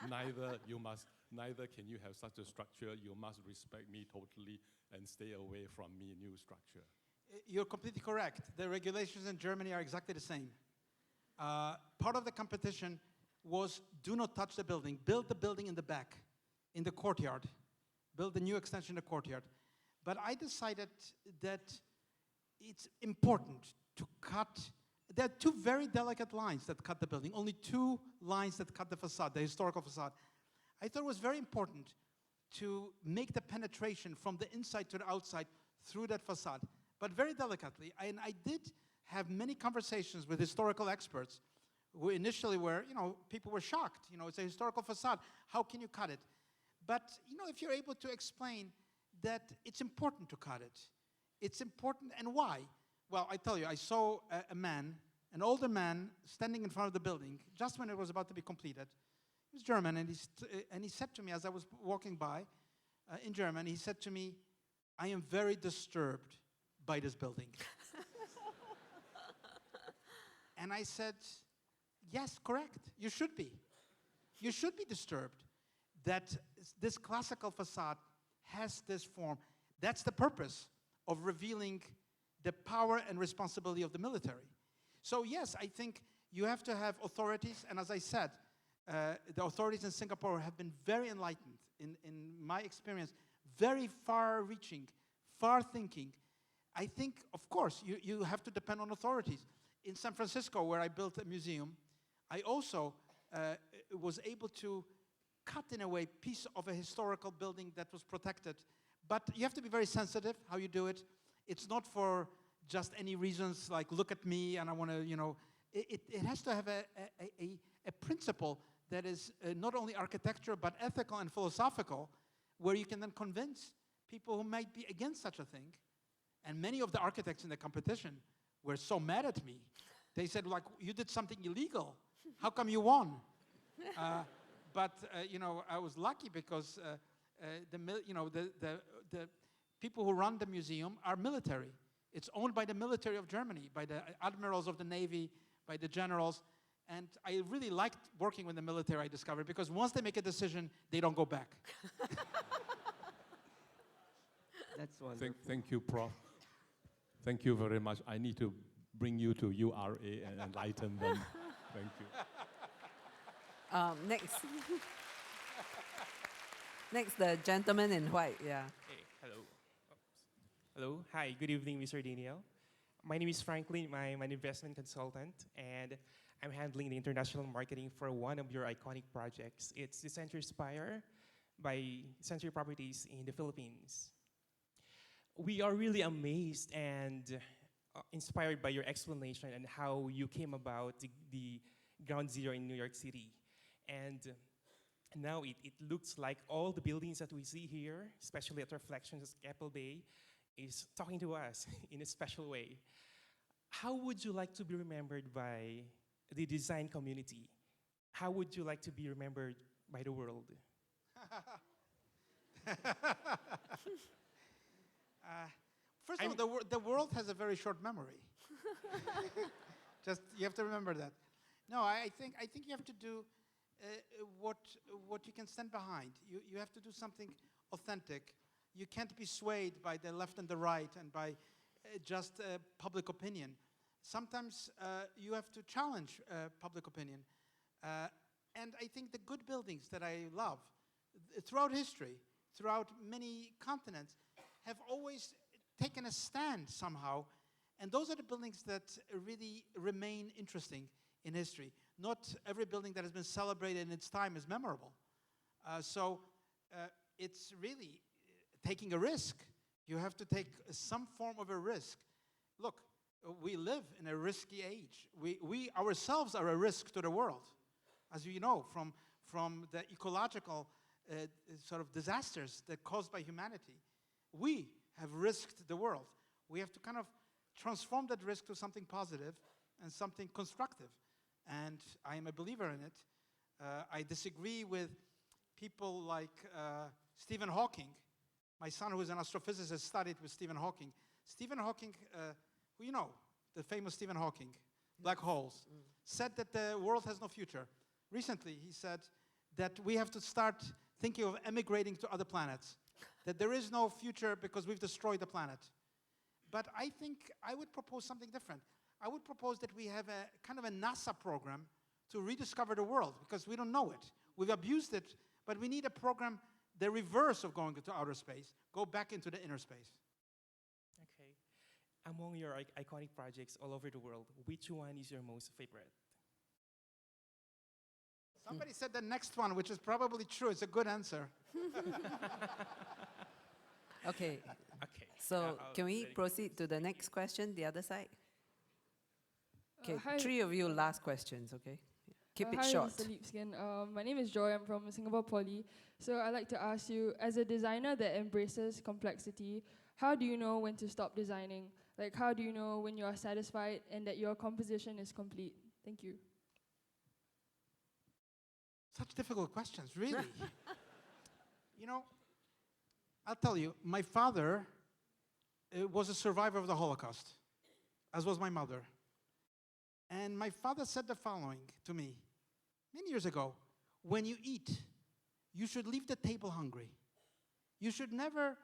Neither can you have such a structure. You must respect me totally and stay away from me, new structure. You're completely correct. The regulations in Germany are exactly the same. Part of the competition was do not touch the building. Build the building in the back, in the courtyard. Build the new extension in the courtyard. But I decided that it's important to cut. There are two very delicate lines that cut the building. Only two lines that cut the facade, the historical facade. I thought it was very important to make the penetration from the inside to the outside through that facade, but very delicately. And I did have many conversations with historical experts who initially were, people were shocked. It's a historical facade. How can you cut it? But, if you're able to explain that it's important to cut it, it's important, and why? Well, I tell you, I saw a man, an older man, standing in front of the building just when it was about to be completed. He was German, and he said to me as I was walking by in German, he said to me, "I am very disturbed by this building." And I said, yes, correct, you should be. You should be disturbed that this classical facade has this form. That's the purpose of revealing the power and responsibility of the military. So yes, I think you have to have authorities, and as I said, the authorities in Singapore have been very enlightened, in my experience, very far-reaching, far-thinking. I think, of course, you have to depend on authorities. In San Francisco, where I built a museum, I also was able to cut, in a way, piece of a historical building that was protected. But you have to be very sensitive how you do it. It's not for just any reasons like, look at me, and I want to, it has to have a principle that is not only architecture, but ethical and philosophical, where you can then convince people who might be against such a thing. And many of the architects in the competition were so mad at me. They said, like, you did something illegal. How come you won? But I was lucky because the people who run the museum are military. It's owned by the military of Germany, by the admirals of the Navy, by the generals. And I really liked working with the military, I discovered, because once they make a decision, they don't go back. That's wonderful. Thank you, Prof. Thank you very much. I need to bring you to URA and enlighten them. Thank you. Next. Next, the gentleman in white, yeah. Hey, hello. Hello, hi, good evening, Mr. Daniel. My name is Franklin, I'm an investment consultant, and I'm handling the international marketing for one of your iconic projects. It's the Century Spire by Century Properties in the Philippines. We are really amazed and inspired by your explanation and how you came about the ground zero in New York City. And now it looks like all the buildings that we see here, especially at Reflections at Keppel Bay, is talking to us in a special way. How would you like to be remembered by the design community? How would you like to be remembered by the world? First of all, the world has a very short memory. Just, you have to remember that. No, I think you have to do what you can stand behind. You have to do something authentic. You can't be swayed by the left and the right and by just public opinion. Sometimes you have to challenge public opinion. And I think the good buildings that I love throughout history, throughout many continents, have always taken a stand somehow. And those are the buildings that really remain interesting in history. Not every building that has been celebrated in its time is memorable. So it's really taking a risk. You have to take some form of a risk. Look, we live in a risky age. We ourselves are a risk to the world, as you know, from the ecological sort of disasters that are caused by humanity. we have risked the world. We have to kind of transform that risk to something positive and something constructive. And I am a believer in it. I disagree with people like Stephen Hawking. My son, who is an astrophysicist, studied with Stephen Hawking. Stephen Hawking, who you know, the famous Stephen Hawking, black holes, said that the world has no future. Recently, he said that we have to start thinking of emigrating to other planets, that there is no future because we've destroyed the planet. But I think I would propose something different. I would propose that we have a kind of a NASA program to rediscover the world, because we don't know it. We've abused it, but we need a program, the reverse of going to outer space, go back into the inner space. Okay. Among your iconic projects all over the world, which one is your most favorite? Somebody said the next one, which is probably true. It's a good answer. Okay. Okay. So I'll can we let it- proceed to the next question, the other side? Okay, Hi. 3 of you last questions, okay? Keep it hi, short. Mr. Libeskind. My name is Joy. I'm from Singapore Poly. So I'd like to ask you, as a designer that embraces complexity, how do you know when to stop designing? Like, how do you know when you are satisfied and that your composition is complete? Thank you. Such difficult questions, really. You know, I'll tell you, my father was a survivor of the Holocaust, as was my mother. And my father said the following to me many years ago: when you eat, you should leave the table hungry. You should never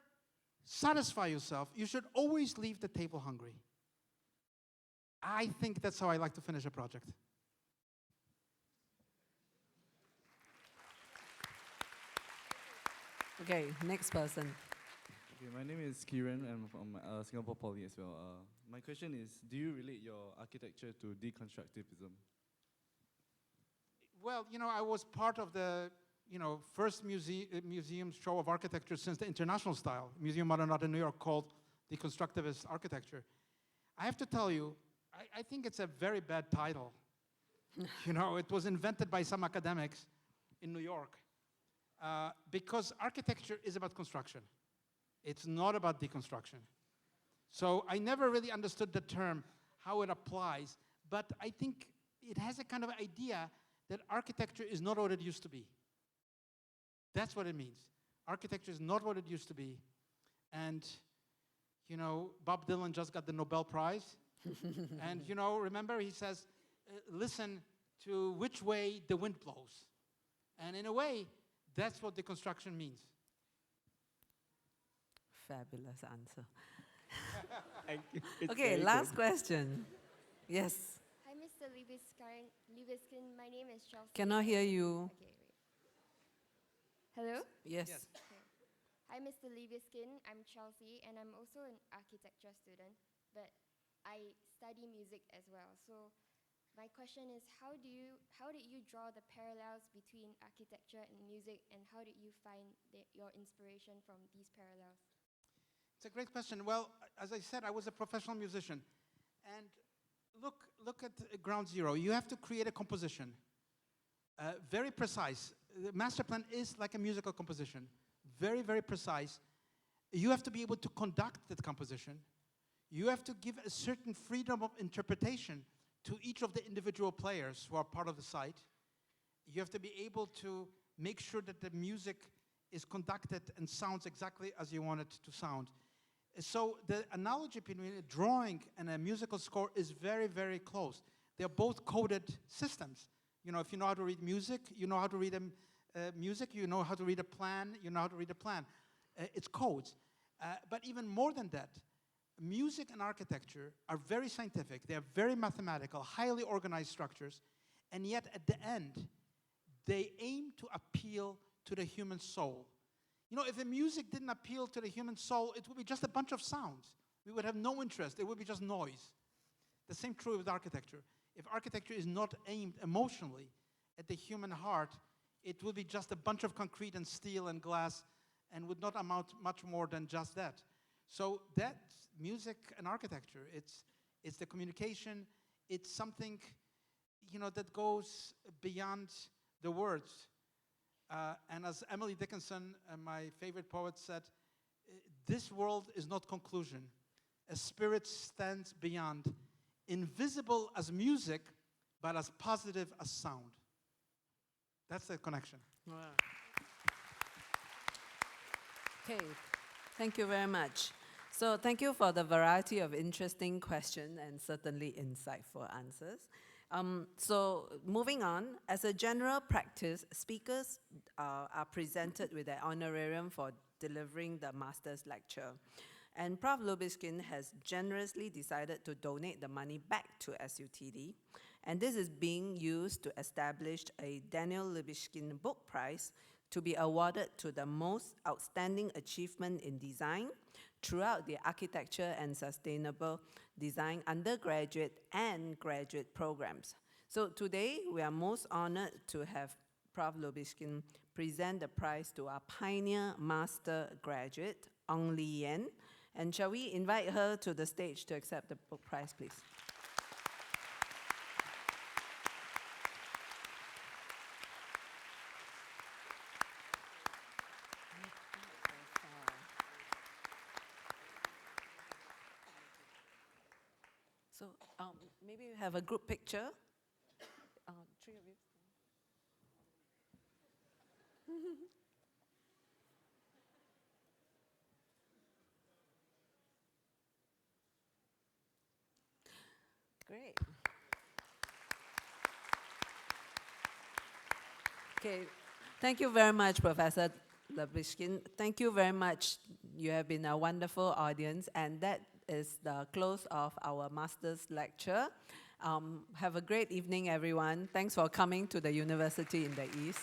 satisfy yourself. You should always leave the table hungry. I think that's how I like to finish a project. Okay, next person. Okay, my name is Kiran. I'm from Singapore Poly as well. My question is, do you relate your architecture to deconstructivism? Well, you know, I was part of the, first museum show of architecture since the international style, Museum Modern Art in New York, called Deconstructivist Architecture. I have to tell you, I think it's a very bad title. It was invented by some academics in New York because architecture is about construction. It's not about deconstruction. So I never really understood the term, how it applies, but I think it has a kind of idea that architecture is not what it used to be. That's what it means. Architecture is not what it used to be. And, Bob Dylan just got the Nobel Prize. And, remember, he says, listen to which way the wind blows. And in a way, that's what deconstruction means. Fabulous answer. Thank you. It's Okay, very last good. question. Yes. Hi, Mr. Libeskind. My name is Chelsea. Cannot hear you. Okay, wait. Hello? Yes. Okay. Hi, Mr. Libeskind. I'm Chelsea, and I'm also an architecture student, but I study music as well. So my question is, how did you draw the parallels between architecture and music, and how did you find your inspiration from these parallels? It's a great question. Well, as I said, I was a professional musician. And look at ground zero. You have to create a composition. Very precise. The master plan is like a musical composition. Very, very precise. You have to be able to conduct that composition. You have to give a certain freedom of interpretation to each of the individual players who are part of the site. You have to be able to make sure that the music is conducted and sounds exactly as you want it to sound. So the analogy between a drawing and a musical score is very, very close. They're both coded systems. If you know how to read music, you know how to read music, you know how to read a plan, you know how to read a plan. It's codes. But even more than that, music and architecture are very scientific. They are very mathematical, highly organized structures. And yet, at the end, they aim to appeal to the human soul. If the music didn't appeal to the human soul, it would be just a bunch of sounds. We would have no interest. It would be just noise. The same true with architecture. If architecture is not aimed emotionally at the human heart, it would be just a bunch of concrete and steel and glass and would not amount much more than just that. So that's music and architecture. It's the communication. It's something, that goes beyond the words. And as Emily Dickinson, my favorite poet, said, This world is not conclusion. A spirit stands beyond, invisible as music, but as positive as sound. That's the connection. Wow. Okay, thank you very much. So thank you for the variety of interesting questions and certainly insightful answers. So moving on, as a general practice, speakers are presented with an honorarium for delivering the master's lecture. And Prof. Libeskind has generously decided to donate the money back to SUTD. And this is being used to establish a Daniel Libeskind Book Prize to be awarded to the most outstanding achievement in design throughout the architecture and sustainable design undergraduate and graduate programs. So today, we are most honored to have Prof. Libeskind present the prize to our pioneer master graduate, Ong Li Yan. And shall we invite her to the stage to accept the book prize, please? So maybe we have a group picture. Three of you. Great. Okay, thank you very much, Professor Libeskind. Thank you very much. You have been a wonderful audience, and that is the close of our master's lecture. Have a great evening, everyone. Thanks for coming to the University in the East.